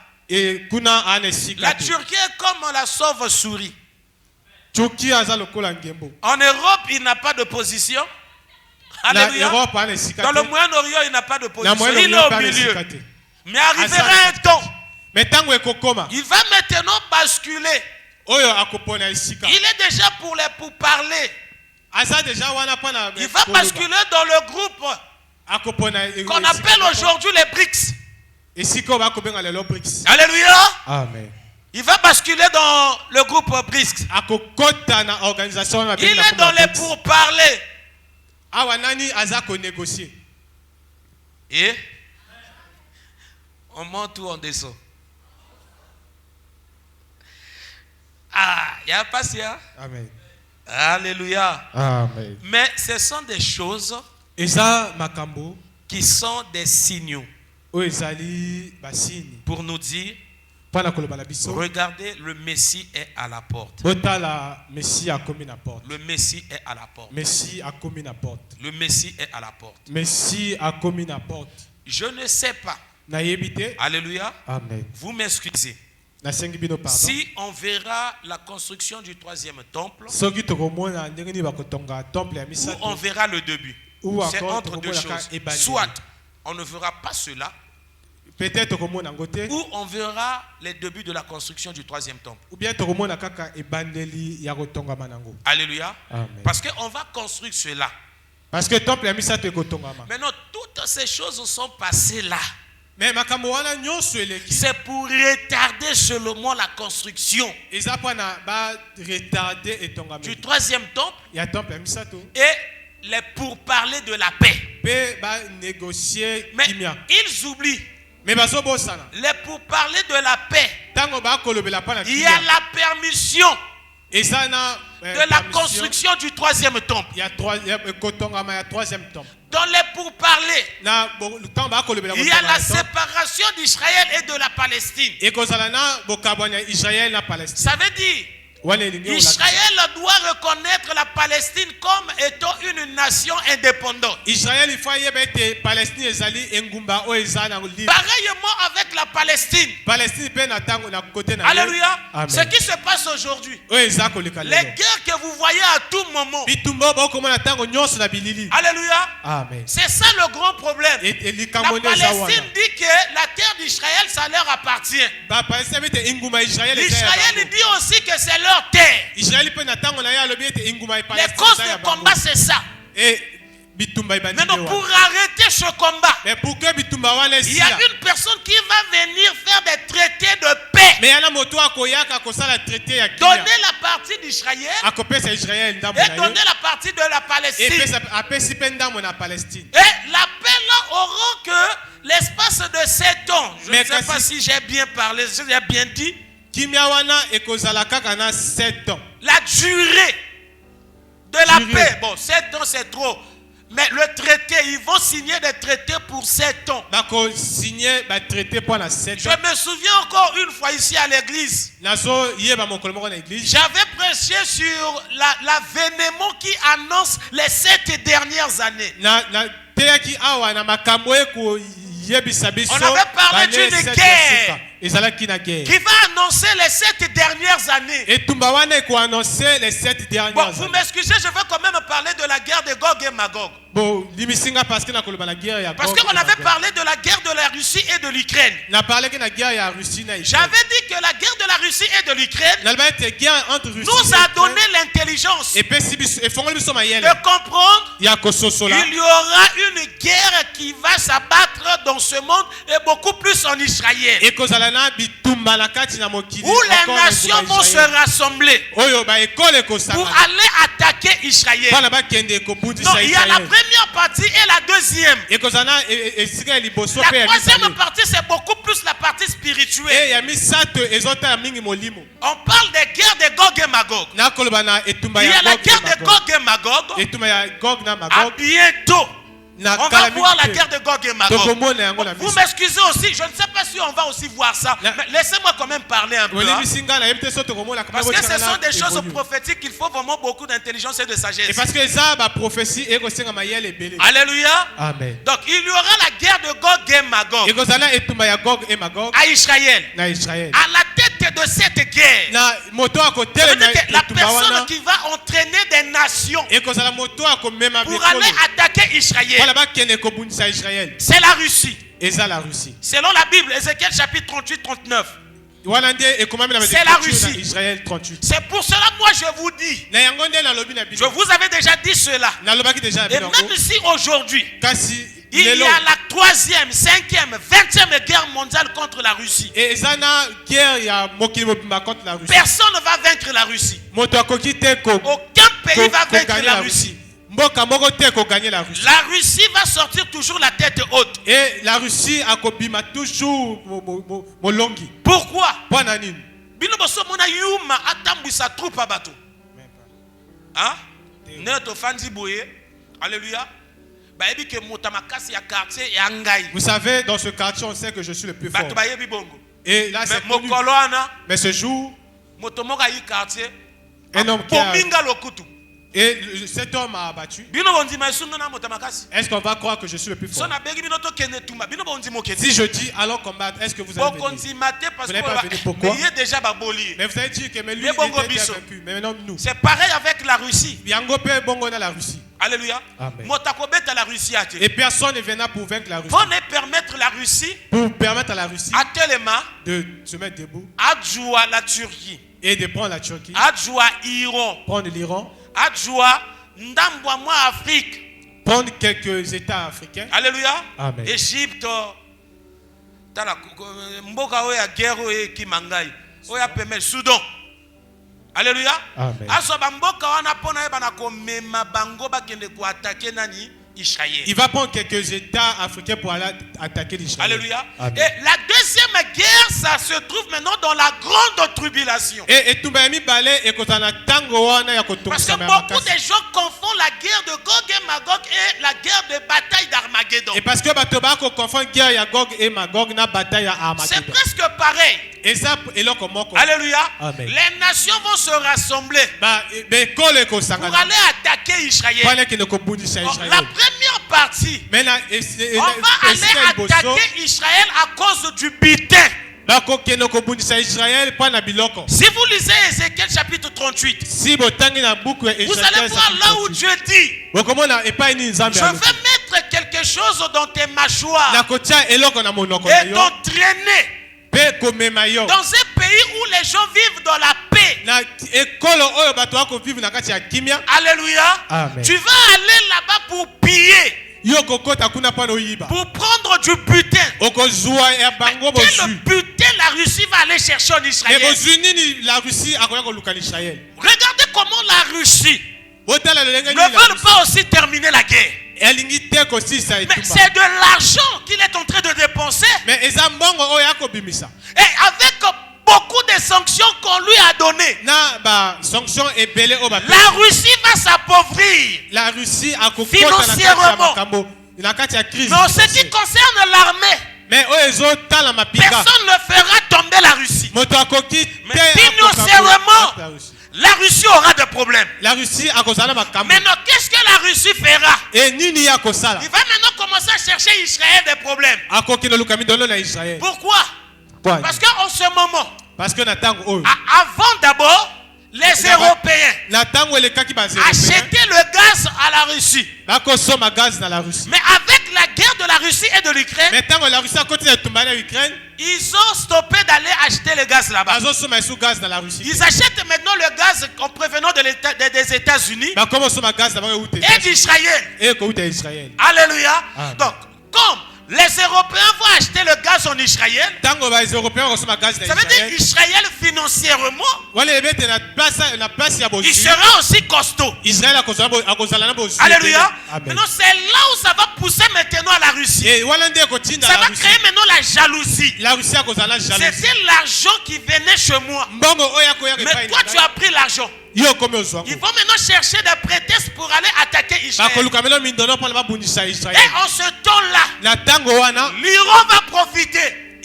La Turquie est comme la sauve-souris. En Europe, il n'a pas de position. Alléluia. Dans le Moyen-Orient, il n'a pas de position. Il est au milieu. Mais arrivera un temps. Il va maintenant basculer. Il est déjà pour parler. Il va basculer dans le groupe qu'on appelle aujourd'hui les BRICS. Alléluia. Amen. Il va basculer dans le groupe BRICS. Il est dans les pourparlers. Et on monte ou on descend? Ah, il n'y a pas ça. Amen. Alléluia. Amen. Mais ce sont des choses qui sont des signaux pour nous dire, regardez, le Messie est à la porte. Le Messie est à la porte. Le Messie est à la porte. Je ne sais pas. Alléluia. Amen. Vous m'excusez. Si on verra la construction du troisième temple, ou on verra le début, c'est entre deux choses. Soit on ne verra pas cela, ou on verra les débuts de la construction du troisième temple. Alléluia. Amen. Parce qu'on va construire cela. Maintenant, toutes ces choses sont passées là. C'est pour retarder seulement la construction du troisième temple et les pourparlers de la paix. Mais ils oublient les pourparlers de la paix. Il y a la permission de la construction du troisième temple. Dans les pourparlers, il y a la séparation d'Israël et de la Palestine. Ça veut dire Israël doit reconnaître la Palestine comme étant une nation indépendante. Pareillement avec la Palestine. Alléluia. Ce qui se passe aujourd'hui, les guerres que vous voyez à tout moment. Alléluia. C'est ça le grand problème. La Palestine dit que la terre d'Israël, ça leur appartient. L'Israël dit aussi que c'est leur terre. Les causes de combat, c'est ça. Maintenant, pour arrêter ce combat, il y a une personne qui va venir faire des traités de paix. Donner la partie d'Israël et donner la partie de la Palestine. Et la paix là aura que l'espace de 7 ans. Je ne sais pas si j'ai bien parlé, si j'ai bien dit. La durée de la paix. Bon, 7 ans c'est trop. Mais le traité, ils vont signer des traités pour 7 ans. Je me souviens encore une fois ici à l'église. J'avais prêché sur l'avènement qui annonce les 7 dernières années. On avait parlé d'une guerre qui va annoncer les 7 dernières années. Bon, vous m'excusez, je vais quand même parler de la guerre de Gog et Magog. Parce qu'on avait parlé de la guerre de la Russie et de l'Ukraine. J'avais dit que la guerre de la Russie et de l'Ukraine nous a donné l'intelligence de comprendre qu'il y aura une guerre qui va s'abattre dans ce monde et beaucoup plus en Israël. Où les nations vont se rassembler pour aller attaquer Israël. Non, il y a la première partie et la deuxième. La troisième partie, c'est beaucoup plus la partie spirituelle. On parle des guerres de Gog et Magog. Il y a la guerre de Gog et Magog. À bientôt. On va voir la guerre de Gog et Magog. Vous m'excusez aussi, je ne sais pas si on va aussi voir ça. Mais laissez-moi quand même parler un peu. Hein. Parce que ce sont des choses prophétiques qu'il faut vraiment beaucoup d'intelligence et de sagesse. Alléluia. Amen. Donc il y aura la guerre de Gog et Magog à Israël. À la tête de cette guerre, la personne qui va entraîner des nations pour aller attaquer Israël, c'est la Russie. Selon la Bible, Ézéchiel chapitre 38-39. C'est la Russie. C'est pour cela moi je vous dis. Je vous avais déjà dit cela. Et même si aujourd'hui il y a la 3e, 5e, 20e guerre mondiale contre la Russie, personne ne va vaincre la Russie. Aucun pays va vaincre la Russie. La Russie va sortir toujours la tête haute. Et la Russie a kobima toujours molongi. Pourquoi? Bino boso mona yuma atambwisa troupe abato. Hein? Neto fanzi boye. Alléluia. Baebi ke motamakasi ya quartier ya ngai. Vous savez, dans ce quartier, on sait que je suis le plus fort. Bato bayebi bongo. Et là, c'est connu. Mais ce jour, motomoka yi quartier. Un homme qui a... Pominga lokutu. Et cet homme a abattu. Est-ce qu'on va croire que je suis le plus fort? Si je dis allons combattre, est-ce que vous allez venir? Vous n'allez pas venir. Pourquoi? Mais vous allez dire que lui, il était vaincu. Mais maintenant, nous. C'est pareil avec la Russie. Alléluia. Amen. Et personne ne viendra pour vaincre la Russie. Pour permettre à la Russie de se mettre debout. Adjoua la Turquie. Et de prendre la Turquie. Adjoua l'Iran. Prendre l'Iran. Adjoua Ndambouamoua Afrique. Prendre quelques États africains. Alléluia. Amen. Égypte. Mboka oya guerre oya kimangai. Oya pemel Soudan. Alléluia. Amen. Asoba mboka wana pona eba na komema bango bakende ko attaquer nani Israël. Il va prendre quelques États africains pour aller attaquer l'Israël. Alléluia. Amen. Et la deuxième guerre, ça se trouve maintenant dans la grande tribulation. Parce que beaucoup de gens confondent la guerre de Gog et Magog et la guerre de bataille d'Armageddon. Et parce que batobako confond guerre ya Gog et Magog na bataille ya Armageddon. C'est presque pareil. Et ça Alléluia. Amen. Les nations vont se rassembler pour aller attaquer Israël. La première partie, on va aller attaquer Israël à cause du butin. Si vous lisez Ézéchiel chapitre 38, vous allez voir là où Dieu dit, je vais mettre quelque chose dans tes mâchoires et t'entraîner dans un pays où les gens vivent dans la paix. Alléluia. Amen. Tu vas aller là-bas pour piller, pour prendre du butin. Mais quel butin la Russie va aller chercher en Israël? Regardez comment la Russie ne veut pas aussi terminer la guerre. Mais c'est de l'argent qu'il est en train de dépenser. Et avec beaucoup de sanctions qu'on lui a données, la Russie va s'appauvrir financièrement. Mais en ce qui concerne l'armée, personne ne fera tomber la Russie. Mais financièrement, la Russie aura des problèmes. Maintenant, qu'est-ce que la Russie fera? Il va maintenant commencer à chercher Israël des problèmes. Pourquoi? Parce qu'en ce moment, avant d'abord, les Européens achetaient le gaz à la Russie. Mais avec la guerre de la Russie et de l'Ukraine, ils ont stoppé d'aller acheter le gaz là-bas. Ils achètent maintenant le gaz en provenant des États-Unis et d'Israël. Alléluia. Donc, comme les Européens vont acheter le gaz en Israël, ça veut dire Israël financièrement, il sera aussi costaud. Alléluia. Maintenant, c'est là où ça va pousser maintenant à la Russie. Ça va créer maintenant la jalousie. C'était l'argent qui venait chez moi. Mais toi, tu as pris l'argent. Ils vont maintenant chercher des prétextes pour aller attaquer Israël. Et en ce temps-là, l'Iran va profiter.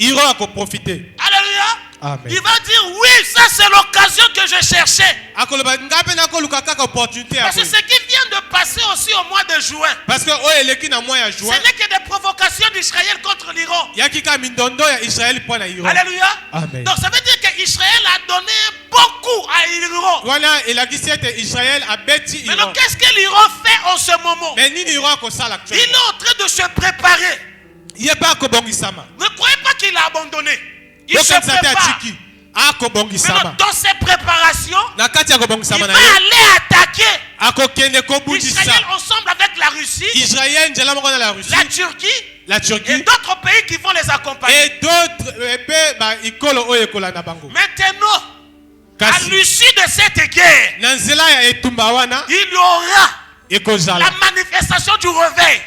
Alléluia. Amen. Il va dire oui, ça c'est l'occasion que je cherchais. Parce que ce qui vient de passer aussi au mois de juin, ce n'est que des provocations d'Israël contre l'Iran. Alléluia. Amen. Donc ça veut dire qu'Israël a donné beaucoup à l'Iran. Maintenant qu'est-ce que l'Iran fait en ce moment? Il est en train de se préparer. Ne croyez pas qu'il a abandonné. Il se prépare. Maintenant, dans ses préparations, il va aller attaquer Israël ensemble avec la Russie, la Turquie et d'autres pays qui vont les accompagner. Maintenant, à l'issue de cette guerre, il y aura la manifestation du réveil.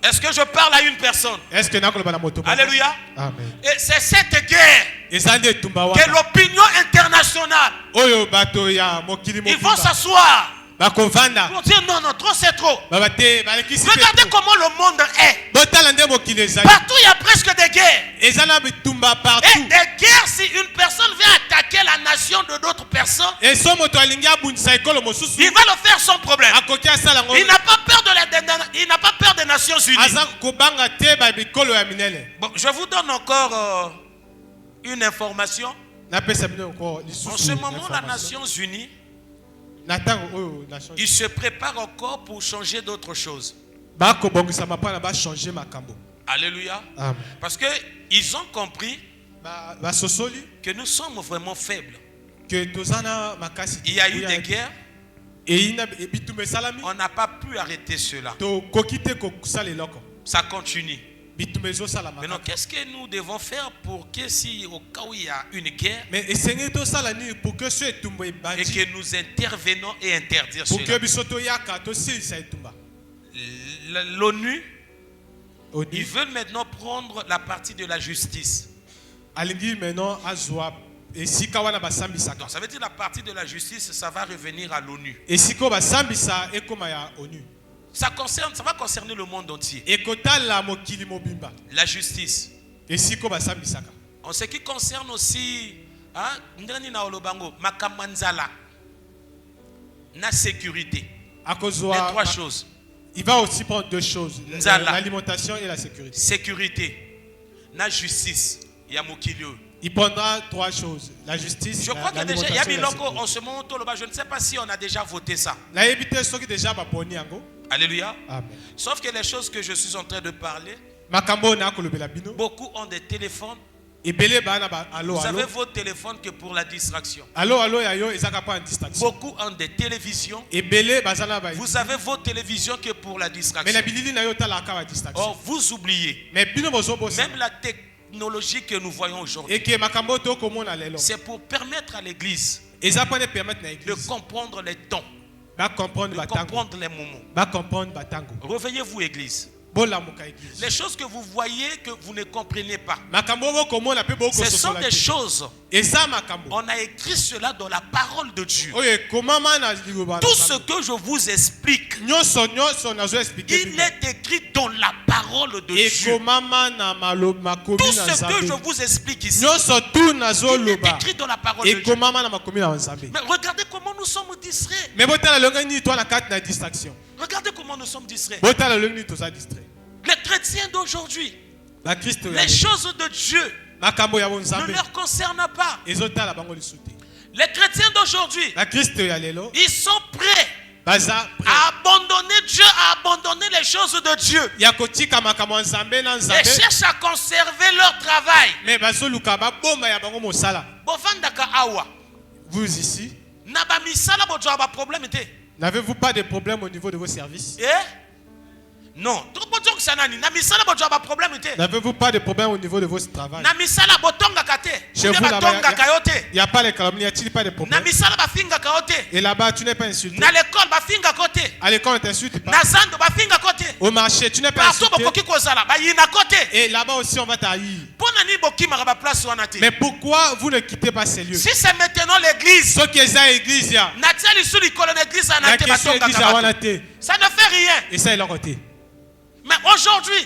Est-ce que je parle à une personne? Alléluia. Amen. Et c'est cette guerre que l'opinion internationale, ils vont s'asseoir pour dire non, non, trop c'est trop. Regardez comment le monde est. Partout il y a presque des guerres. Et des guerres, si une personne vient attaquer la nation de d'autres personnes, il va le faire sans problème. Il n'a pas peur des Nations Unies. Bon, je vous donne encore une information. En ce moment, la Nations Unies, ils se préparent encore pour changer d'autres choses. Alléluia. Amen. Parce qu'ils ont compris que nous sommes vraiment faibles. Il y a eu des guerres. On n'a pas pu arrêter cela. Ça continue. Maintenant, qu'est-ce que nous devons faire pour que si au cas où il y a une guerre, et que nous intervenons et interdire cela? L'ONU, ils veulent maintenant prendre la partie de la justice. Donc ça veut dire la partie de la justice, ça va revenir à l'ONU. Ça va concerner le monde entier. La justice. En ce qui concerne aussi la sécurité. Les trois choses. Il va aussi prendre deux choses, l'alimentation et la sécurité. Sécurité, la justice, il prendra trois choses, la justice, je crois que déjà, il y a Biloko en ce moment, je ne sais pas si on a déjà voté ça. Alléluia. Amen. Sauf que les choses que je suis en train de parler, beaucoup ont des téléphones. Vous avez vos téléphones que pour la distraction. Beaucoup ont des télévisions. Vous avez vos télévisions que pour la distraction. Or, vous oubliez. Même la technologie que nous voyons aujourd'hui, c'est pour permettre à l'église de comprendre les temps, de comprendre les moments. Réveillez-vous, église. Les choses que vous voyez que vous ne comprenez pas, ce sont des choses. On a écrit cela dans la parole de Dieu. Tout ce que je vous explique, il est écrit dans la parole de Dieu. Tout ce que je vous explique ici, il est écrit dans la parole de Dieu. Mais regardez comment nous sommes distraits. Regardez comment nous sommes distraits. Les chrétiens d'aujourd'hui, les choses de Dieu ne leur concernent pas. Les chrétiens d'aujourd'hui, ils sont prêts à abandonner Dieu, à abandonner les choses de Dieu. Et cherchent à conserver leur travail. Vous ici, n'avez-vous pas de problème au niveau de vos services? Non. N'avez-vous pas de problème au niveau de votre travail? Chez vous, il n'y a pas les calomnies, n'y a-t-il pas de problème? Et là-bas, tu n'es pas insulté. À l'école, on ne t'insulte pas. Au marché, tu n'es pas insulté. Et là-bas aussi, on va t'haïr. Mais pourquoi vous ne quittez pas ces lieux? Si c'est maintenant l'église, ça ne fait rien. Et ça, il a côté. Mais aujourd'hui,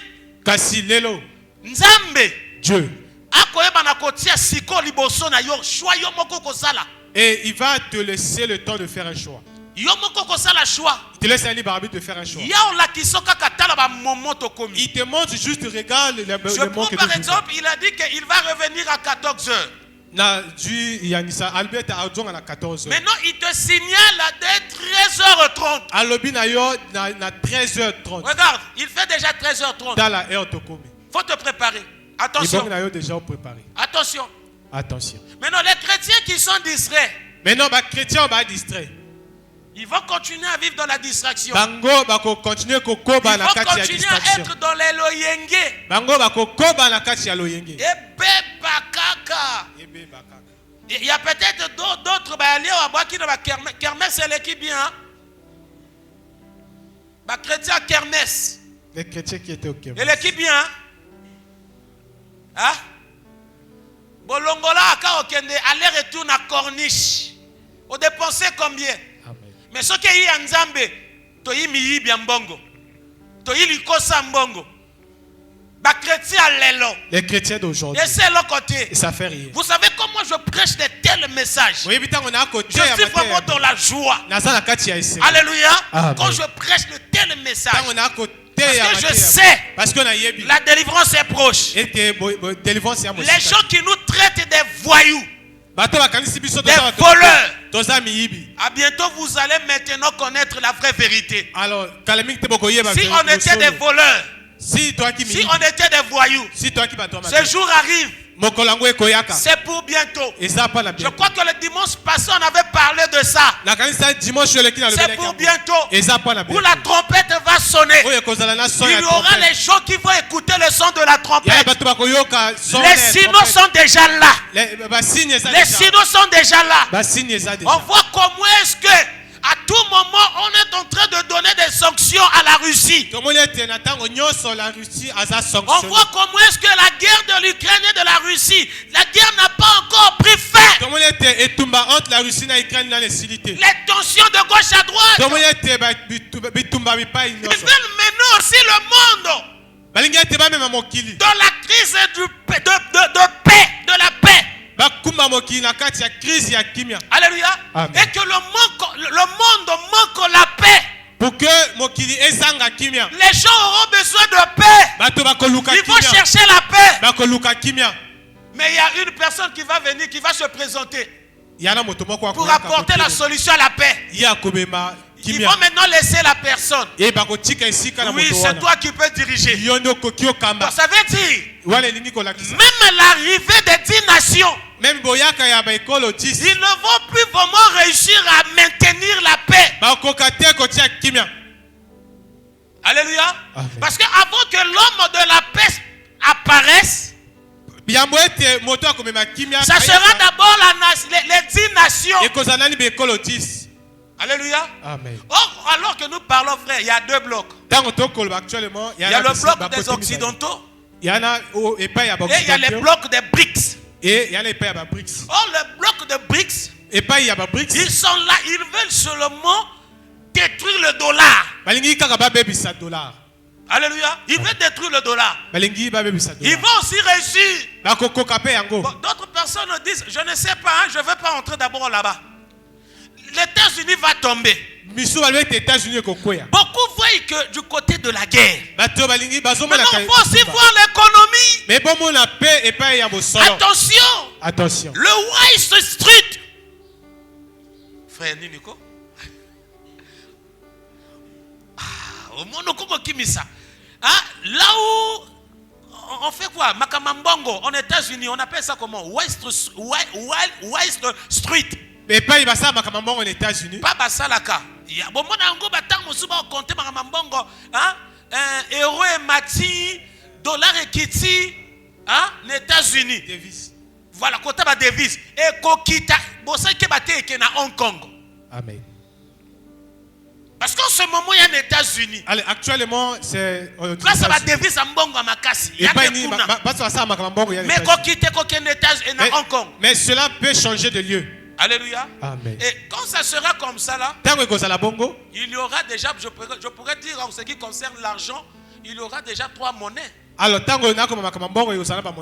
Dieu, et il va te laisser le temps de faire un choix. Il te laisse un libre arbitre de faire un choix. Il te montre juste, regarde le moment que par exemple, il a dit qu'il va revenir à 14h. Maintenant, il te signale dès 13h30. Regarde, il fait déjà 13h30. Faut te préparer. Attention. Attention. Attention. Maintenant, les chrétiens qui sont distraits, ils vont continuer à vivre dans la distraction. Ils vont continuer à être dans les loyenge. Il y a peut-être d'autres qui ne kermesse, c'est l'équipe bien. Chrétien kermesse. Les chrétiens qui étaient au kermesse. Et l'équipe bien. Hein? Bolongola aka okende aller-retour na corniche. On dépensait combien? Amen. Mais ce qui est en Nzambe, toyi miyi bien mbongo. Toyi likosa mbongo. Les chrétiens d'aujourd'hui. Et c'est l'autre côté. Et ça fait rien. Vous savez comment je prêche de tels messages? Je suis vraiment dans la joie. Alléluia. Amen. Quand je prêche de tels messages, parce que je sais la délivrance est proche. Les gens qui nous traitent des voyous, des voleurs, à bientôt vous allez maintenant connaître la vraie vérité. Alors, si on était des voleurs, si on était des voyous, ce jour arrive. C'est pour bientôt. Je crois que le dimanche passé, on avait parlé de ça. C'est pour bientôt. Où la trompette va sonner. Il y aura les gens qui vont écouter le son de la trompette. Les signaux sont déjà là. Les signaux sont déjà là. On voit comment est-ce que à tout moment, on est en train de donner des sanctions à la Russie. On voit comment est-ce que la guerre de l'Ukraine et de la Russie, la guerre n'a pas encore pris fin. Les tensions de gauche à droite. Ils veulent mener aussi le monde dans la crise de paix, de la paix. Alléluia. Amen. Et que le monde manque la paix. Pour que les gens auront besoin de paix. Ils vont chercher la paix. Mais il y a une personne qui va venir, qui va se présenter pour apporter la solution à la paix. Ils vont maintenant laisser la personne. Oui, c'est toi qui peux diriger. Donc ça veut dire, même l'arrivée des 10 nations, ils ne vont plus vraiment réussir à maintenir la paix. Alléluia. Parce qu'avant que l'homme de la paix apparaisse, ça sera d'abord les 10 nations. Alléluia. Amen. Or, alors que nous parlons, frère, il y a deux blocs. Il y a le bloc des Occidentaux et il y a les blocs des BRICS. Or, le bloc des BRICS, ils sont là, ils veulent seulement détruire le dollar. Alléluia. Ils veulent détruire le dollar. Ils vont aussi réussir. D'autres personnes disent, je ne sais pas, je ne vais pas entrer d'abord là-bas. Les États-Unis va tomber. Beaucoup voient que du côté de la guerre. Maintenant, il faut aussi voir l'économie. Attention. Le Wall Street. Frère Nico. Là où on fait quoi? Makamambongo, en États-Unis, on appelle ça comment? West Street. Mais pas en États-Unis. Pas Basalaka. Il y a bon monde en go batang musuba compter makamambongo, euro et mati, dollar et kiti, les États-Unis. Voilà, côté ba devise et kokita, bossa ke baté ke na Hong Kong. Amen. Parce qu'en ce moment, il y a les États-Unis. Allez, actuellement, c'est. Là, ça va devise à Mbongo à Makassi. Il y a des mais quand quitter aucun étage et Hong Kong. Mais cela peut changer de lieu. Alléluia. Amen. Et quand ça sera comme ça là, il y aura déjà, je pourrais dire en ce qui concerne l'argent, il y aura déjà 3 monnaies. Alors,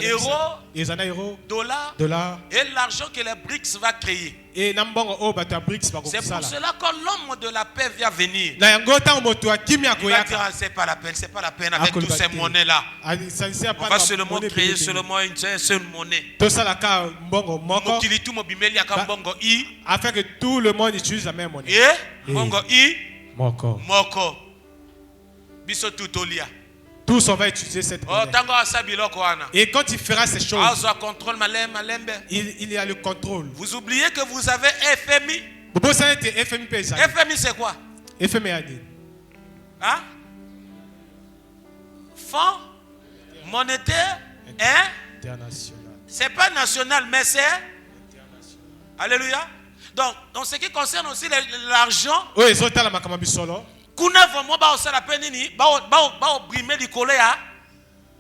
euro, dollar et l'argent que les BRICS va créer. C'est pour cela que l'homme de la paix vient venir. Il va dire, c'est pas la peine avec toutes ces monnaies là. On va seulement créer seulement une seule monnaie. Afin que tout le monde utilise la même monnaie. Moko. Bisotutolia. Tous on va utiliser cette monnaie. Et quand il fera ces choses, il y a le contrôle. Vous oubliez que vous avez FMI. FMI c'est quoi? FMI a dit. Fonds monétaire international. C'est pas national, mais c'est international. Alléluia. Donc, en ce qui concerne aussi l'argent.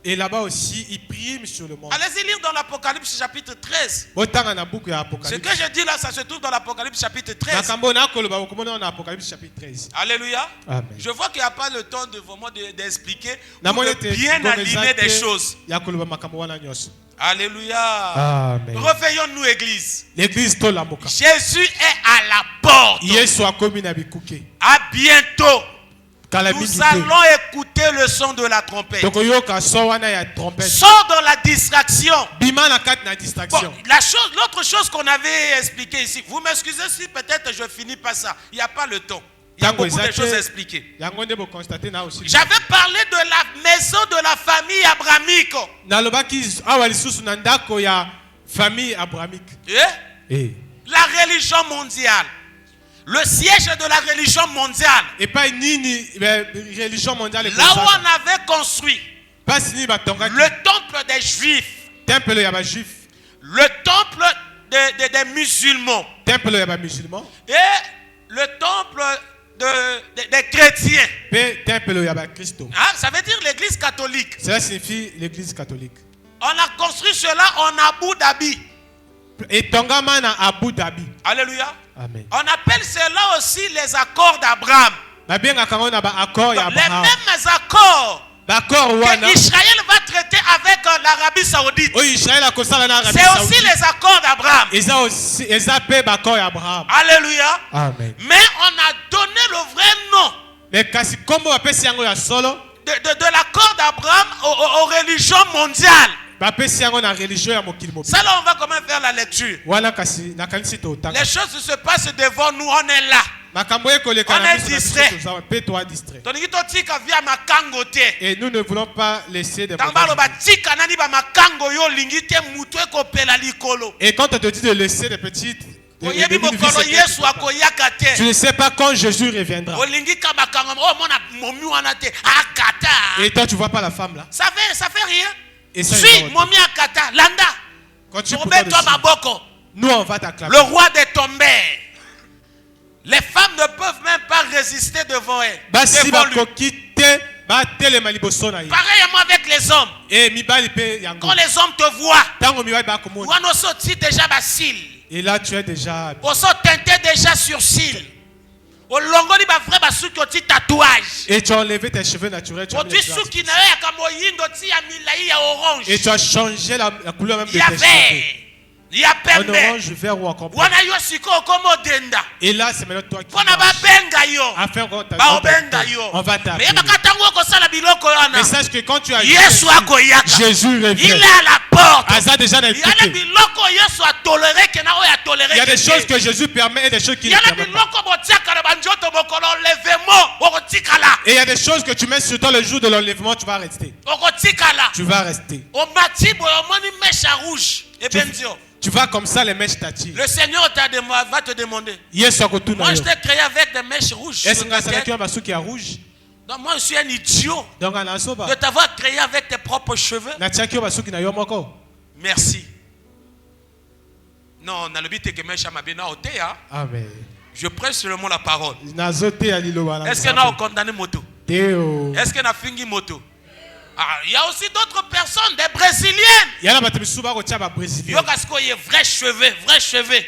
Et là-bas aussi, il prime sur le monde. Allez-y lire dans l'Apocalypse chapitre 13. Ce que je dis là, ça se trouve dans l'Apocalypse chapitre 13. Alléluia. Amen. Je vois qu'il n'y a pas le temps de vraiment d'expliquer de bien aligner des choses. Alléluia. Amen. Réveillons-nous, Église. Jésus est à la porte. À bientôt. Nous allons écouter le son de la trompette. Sors dans la distraction. Bon, l'autre chose qu'on avait expliqué ici, vous m'excusez si peut-être je finis pas ça. Il n'y a pas le temps. Il y a beaucoup de choses à expliquer. J'avais parlé de la maison de la famille abrahamique. La religion mondiale. Le siège de la religion mondiale. Et pas religion mondiale. Là où on avait construit le temple des Juifs. Le temple des musulmans. Et le temple des chrétiens. Hein? Ça veut dire l'église catholique. Cela signifie l'église catholique. On a construit cela en Abu Dhabi. Et Tongamana Abu Dhabi. Alléluia. Amen. On appelle cela aussi les accords d'Abraham. Les mêmes accords que Israël va traiter avec l'Arabie Saoudite. C'est aussi les accords d'Abraham. Alléluia. Amen. Mais on a donné le vrai nom de l'accord d'Abraham aux religions mondiales. Ça là, on va comment faire la lecture. Les choses se passent devant nous, on est là. On est distrait. Et nous ne voulons pas laisser des Et quand on te dit de laisser des petites, tu ne sais pas quand Jésus reviendra. Et toi tu vois pas la femme là. Ça fait rien. Et ça, nous on va t'acclamer. Le roi des tombés. Les femmes ne peuvent même pas résister devant elle. Devant lui. Pareillement avec les hommes. Quand les hommes te voient, et là tu es déjà déjà sur cils. Et tu as enlevé tes cheveux naturels. Et tu as changé la couleur même de tes cheveux. En orange, vert ou en complet. Et là, c'est maintenant toi qui afin on va t'appeler. Mais sache que quand tu as Jésus revient. Il est à la porte. Il y a des choses que Jésus permet et des choses qu'il ne permet pas. Et il y a des choses que tu mets sur toi le jour de l'enlèvement, tu vas rester. Tu vas rester. Tu vas comme ça, les mèches t'attirent. Le Seigneur va te demander. Moi, je t'ai créé avec des mèches rouges. Donc, moi, je suis un idiot de t'avoir créé avec tes propres cheveux. Merci. Non, on a le but que mèche ma bien ôté. Amen. Je prêche seulement la parole. Est-ce qu'on a condamné moto? Est-ce qu'on a fini moto? Il y a aussi d'autres personnes, des Brésiliennes. Il y a vrai cheveux, vrai cheveux.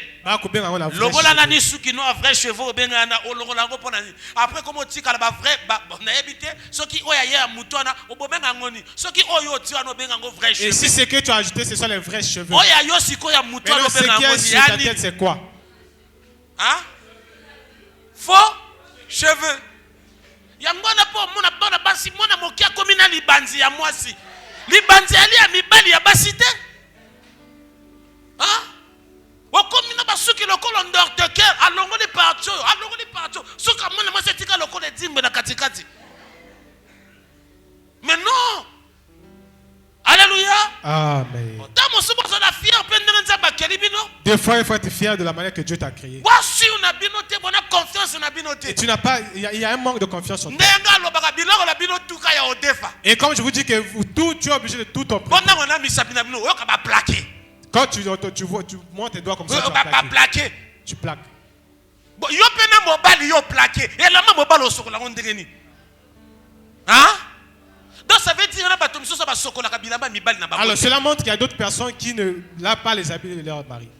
Logola nani suki no vrai cheveux benga na ologola ngopona. Après comment tika la vrai na habité ce qui oya ya mutona obobenga ngoni. Ce qui oyo tia no benga ngo vrai cheveux. Et si ce que tu as ajouté ce sont les vrais cheveux. Oya yo siko ya mutona no benga ngoni. Yani c'est quoi? Hein? Faux cheveux. Yangona po mona bana basi mona mokia komina libanzi ya mwasi. Libanzi ali ya mibali ya basite. Hein? Wakomina basuki lokolo ndorteke alongo ni parto, Suka mona mwasi tika lokolo dimbe na katikati. Mais non. Alléluia. Amen. Des fois, il faut être fier de la manière que Dieu t'a créé. Et tu n'as pas, il y a un manque de confiance en toi. Et comme je vous dis que tu es obligé de tout emprunter. Quand tu montes tes doigts comme ça, tu plaques. Hein? Donc ça veut dire alors cela montre qu'il y a d'autres personnes qui ne lavent pas les habits de leur mari.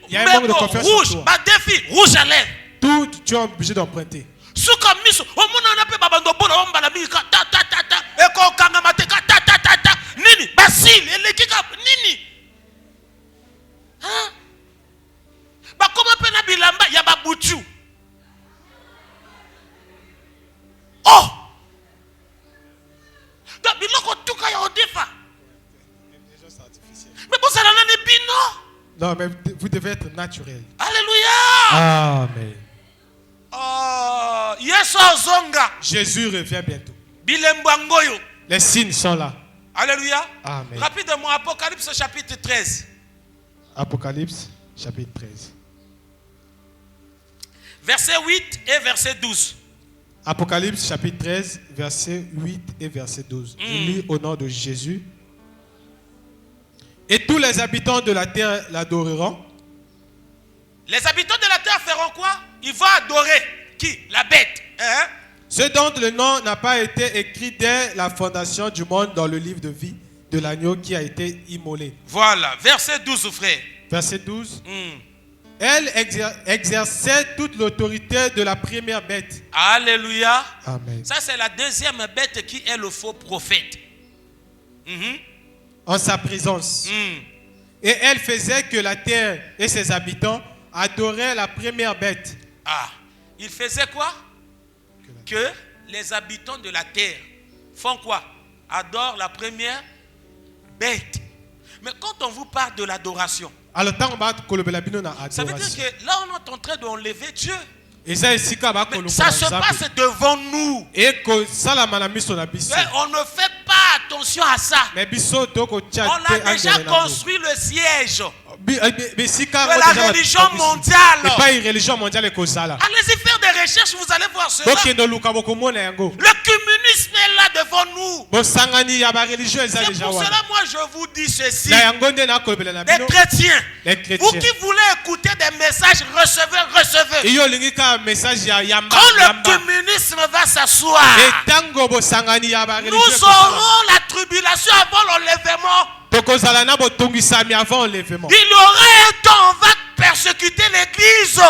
Il y a un manque de confiance en toi. Rouge à lèvres. Tout tu es obligé d'emprunter. Oh! Non, mais vous devez être naturel. Alléluia! Amen. Jésus revient bientôt. Les signes sont là. Alléluia. Amen. Rapidement, Apocalypse chapitre 13. Apocalypse chapitre 13. Verset 8 et verset 12. Apocalypse chapitre 13, verset 8 et verset 12. Je lis au nom de Jésus. Et tous les habitants de la terre l'adoreront. Les habitants de la terre feront quoi? Ils vont adorer qui? La bête. Hein? Ceux dont le nom n'a pas été écrit dès la fondation du monde dans le livre de vie de l'agneau qui a été immolé. Voilà, verset 12, frère. Verset 12. Elle exerçait toute l'autorité de la première bête. Alléluia. Amen. Ça, c'est la deuxième bête qui est le faux prophète. En sa présence. Et elle faisait que la terre et ses habitants adoraient la première bête. Ah, il faisait quoi? Que les habitants de la terre font quoi? Adorent la première bête. Mais quand on vous parle de l'adoration, ça veut dire que là on est en train d'enlever Dieu. Mais ça se passe devant nous. On ne fait pas attention à ça. On a déjà construit le siège de la religion mondiale. Allez-y faire des recherches, vous allez voir cela. Le communisme est là devant nous. C'est pour cela moi je vous dis ceci. Les chrétiens, vous qui voulez écouter des messages, recevez. Quand le communisme va s'asseoir, nous aurons la tribulation avant l'enlèvement. Il y aura un temps, on va persécuter l'église.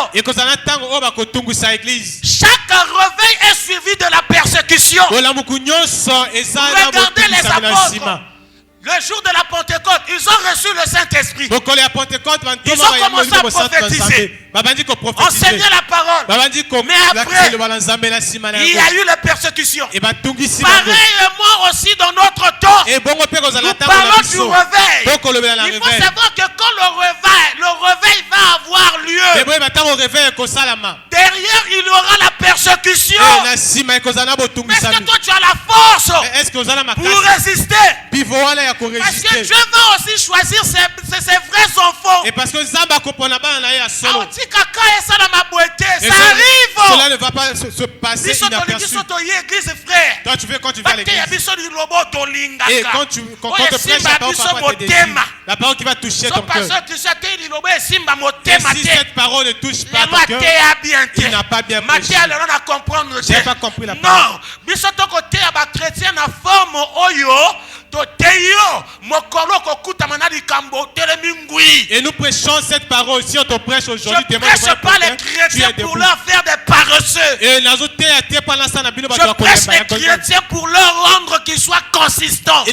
Chaque réveil est suivi de la persécution. Regardez les apôtres. Le jour de la Pentecôte, ils ont reçu le Saint-Esprit. Ils ont commencé à prophétiser, enseigner la parole. Mais après, il y a eu la persécution. Pareillement aussi dans notre temps, nous parlons du réveil. Il faut savoir que quand le réveil va avoir lieu, derrière il y aura la persécution. Mais est-ce que toi tu as la force pour résister? Parce que Dieu va aussi choisir ses vrais enfants. Et parce que ça arrive. Cela ne va pas se passer inaperçu. Toi tu veux quand tu vas à l'église. Et quand tu prêches la parole qui va toucher ton cœur. Et si cette parole ne touche pas ton cœur, il n'a pas bien prêché. Je n'ai pas compris la parole. Et nous prêchons cette parole. Si on te prêche aujourd'hui, je ne prêche pas les chrétiens pour leur faire des paresseux. Je prêche les chrétiens pour leur rendre qu'ils soient consistants.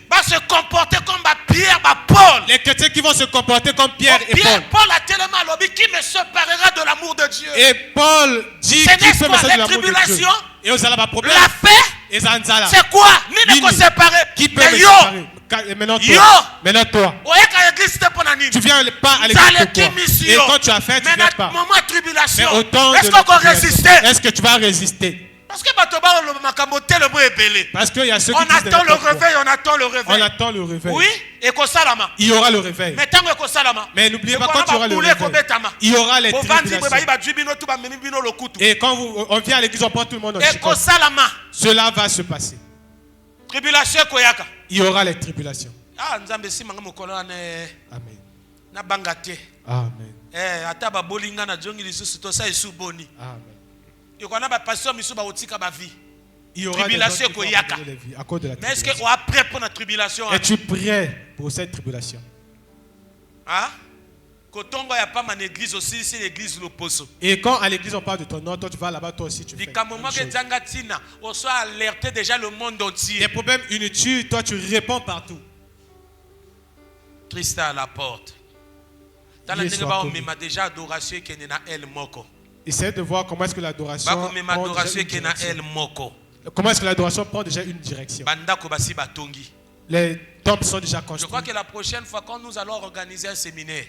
Va se comporter comme Pierre, Paul. Les chrétiens qui vont se comporter comme Pierre et Paul. Paul a tellement lobby qui me séparera de l'amour de Dieu. Et Paul dit qui peut me séparer de l'amour de Dieu. La paix, c'est quoi? Ni ne séparer. Qui peut me séparer? Maintenant toi. Tu viens pas à l'église pourquoi? Et quand tu as fait, tu viens pas. Mais autant de tribulation. Est-ce que tu vas résister? Parce qu'il y a ceux qui disent attend le réveil, on attend le réveil. On attend le réveil. Oui, et il y aura le réveil. Mais n'oubliez pas, quand il y aura le réveil, il y aura les tribulations. Et quand on vient à l'église, on prend tout le monde en chicotte. Cela va se passer. Il y aura les tribulations. Amen. Amen. Amen. Il y aura tribulation à cause de la tribulation. Mais est-ce que tu es prêt pour la tribulation? Es-tu prêt pour cette tribulation? Et quand à l'église on parle de ton nom, toi tu vas là-bas, toi aussi tu fais. Des problèmes inutiles, toi tu réponds partout. Christ à la porte. Essayez de voir comment est-ce que l'adoration prend déjà une direction. Les temples sont déjà construits. Je crois que la prochaine fois quand nous allons organiser un séminaire,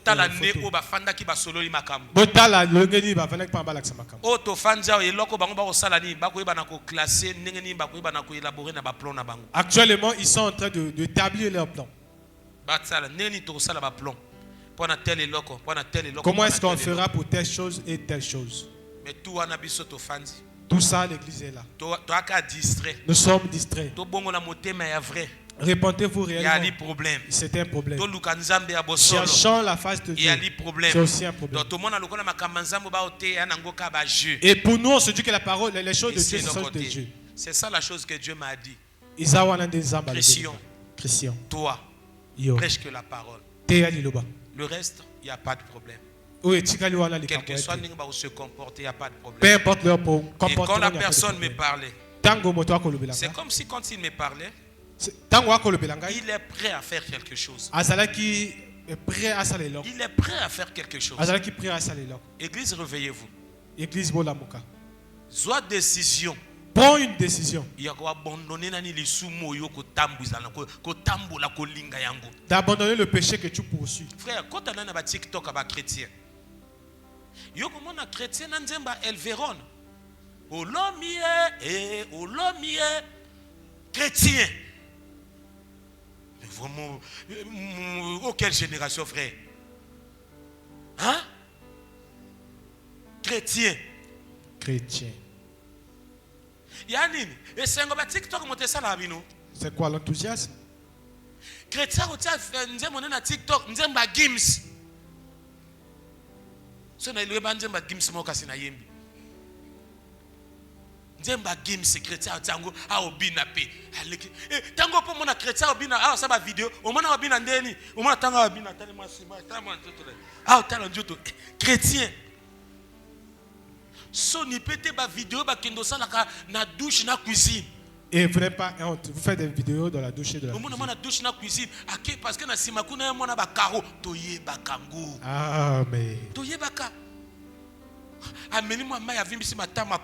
tala ne o ba fanda ki ba sololi makambo. Botala longeni ba fanda ki pa balakisa makambo. O to fanja o eloko bango ba ko sala ni ba ko yeba na ko classer ndenge ni ba ko yeba na ko élaborer na ba plan na bango. Actuellement, ils sont en train de établir leur plan. Ba sala neni to sala ba plan. Pour tel eloko, pour tel eloko. Comment est-ce qu'on fera pour telle chose et telle chose? Mais tout wana biso to fandi. Tout ça, l'église est là. Nous sommes distraits. Répondez-vous réellement. C'est un problème. Cherchons la face de Dieu. C'est aussi un problème. Et pour nous, on se dit que la parole, les choses de Dieu sont de Dieu. C'est ça la chose que Dieu m'a dit. Christian, toi, prêche que la parole. Le reste, il n'y a pas de problème. Quel que soit où se comporter, il n'y a pas de problème. Peu importe leur comportement. Et quand la personne me parlait, c'est comme si quand il me parlait, il est prêt à faire quelque chose. Il est prêt à faire quelque chose. Église, réveillez-vous. Soit décision. Prends une décision. D'abandonner le péché que tu poursuis. Frère, quand tu as un TikTok avec chrétien, yo comment na chrétien na nzemba elveron olomie chrétien. Mais vraiment quelle génération, frère? Hein? Chrétien. Yanine, et c'est un TikTok monté ça là bino. C'est quoi l'enthousiasme? Chrétien au nzemba na TikTok nzemba games. So na ileba nzemba games mo kasi na yembi. Nzemba games chrétien tango a obina pe. Tango po mona chrétien obina a ça ba vidéo, o mona obina ndeni, o mona tango obina tani masima, tani njoto. Ah tala njoto chrétien. So ni pété ba vidéo ba kendo sala na douche na cuisine. Et vous n'avez pas honte. Vous faites des vidéos dans la douche et de la cuisine. La douche na cuisine. Parce que na simakuna mona ba karo toye ba kango. Amen. Toye ba ka. Ameni moi ma ya vimbi matama.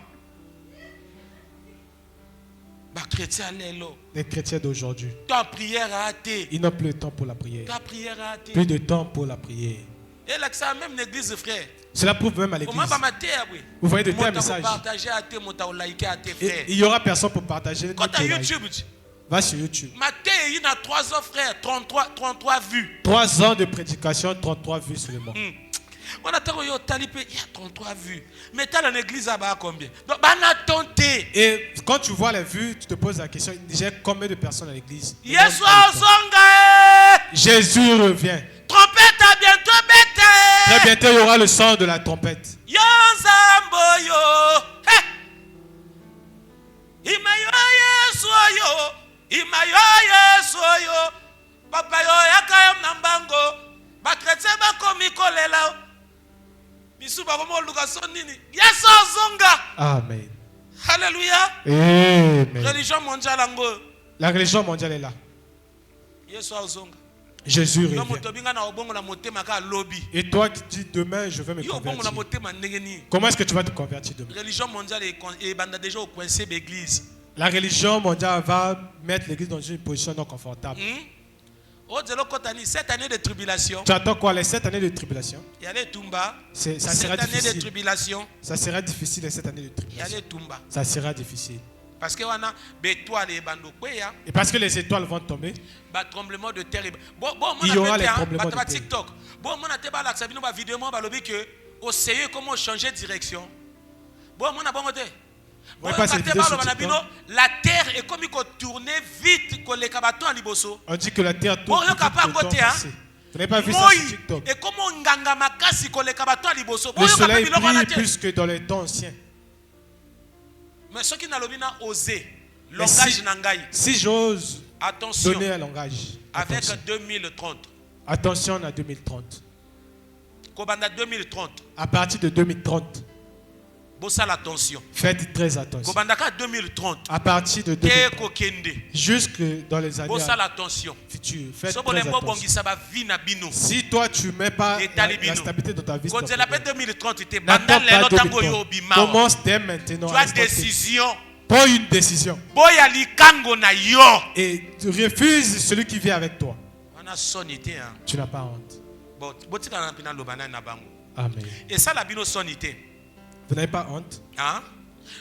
Ba chrétien lelo. Les chrétiens d'aujourd'hui. Ta prière a été. Ils n'ont plus de temps pour la prière. Ta prière a été. Plus de temps pour la prière. Et là que ça même l'église frère. Cela prouve même à l'église. Vous voyez de tels messages. Il y aura personne pour partager. Quand tu as YouTube, va sur YouTube. Il y a 3 ans, frère, 33 vues. 3 ans de prédication, 33 vues seulement. On attend, il y a 33 vues. Mais tu as l'église là-bas combien? Donc, et quand tu vois les vues, tu te poses la question, déjà combien de personnes à l'église? Jésus revient. Trompette a bientôt bêté. Très bientôt, il y aura le son de la trompette. Yo Zamboyo. Imayo yesoyo. Imayo yesoyo. Papa yo yakayom nambango. Ba chrétien ba komi kolela. Bisu ba komo lukaso nini? Yeso zonga. Amen. Alléluia. Amen. Religion mondiale ango. La religion mondiale est là. Yeso zonga. Jésus revient. Et toi qui dis demain je vais me convertir. Comment est-ce que tu vas te convertir demain? La religion mondiale est déjà coincé l'église. La religion mondiale va mettre l'église dans une position non confortable. Cette année de tribulation. Tu attends quoi? Les 7 années de tribulation. Ça sera difficile. Ça sera difficile cette année de tribulation. Ça sera difficile. Parce que et parce que les étoiles vont tomber. Tremblement de terre. Il y aura les tremblements de terre. TikTok. Comment changer de direction. La terre est comme il tourne vite que les cabatons à Liboso. On dit que la terre tourne vite. Vous n'avez pas vu ça sur TikTok. Et comment le soleil brille plus que dans les temps anciens. Mais ce qui n'a pas osé, langage nangai. Si j'ose donner un langage, avec 2030. Attention à 2030. À partir de 2030. Faites très attention. À partir de 2030. Jusque dans les années futures. Faites très attention. Si toi tu ne mets pas la stabilité dans ta vie, n'attends pas 2030. Commence dès maintenant. Tu as décision. Prends une décision. Et tu refuses celui qui vient avec toi. Tu n'as pas honte. Amen. Et ça, la bino sonité. Vous n'avez pas honte? Hein?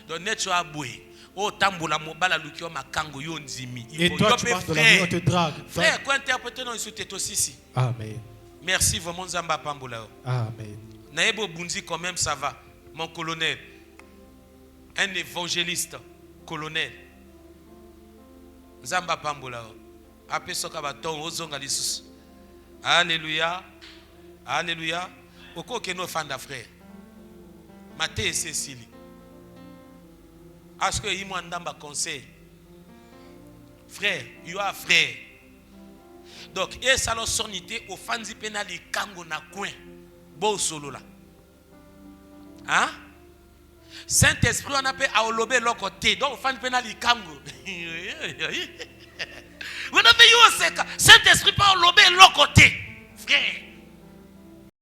Donc, net aboué. Oh, tamboula mobala lukio makango yonzimi. Et toi, tu marches dans la rue, on te drague. Frère, quoi interpréter non, il te aussi. Amen. Merci, vraiment, Zamba Pamboula. Amen. Naebo Bunzi, quand même, ça va. Mon colonel. Un évangéliste. Colonel. Zamba Pamboula. Après ça, kabaton, ozonga lisus. Alléluia. Alléluia. Oko keno fanda frère. Maté et Cécile. Est-ce que il m'a ndamba conseil? Frère, you are frère. Donc, et ça leur sonité au fanzi penali kango na coin. Beau solo là. Hein? Saint-Esprit, on appelle à olobe l'autre côté. Donc, fanzi penali kango. Vous n'avez eu un Saint-Esprit pas olobe l'autre côté. Frère.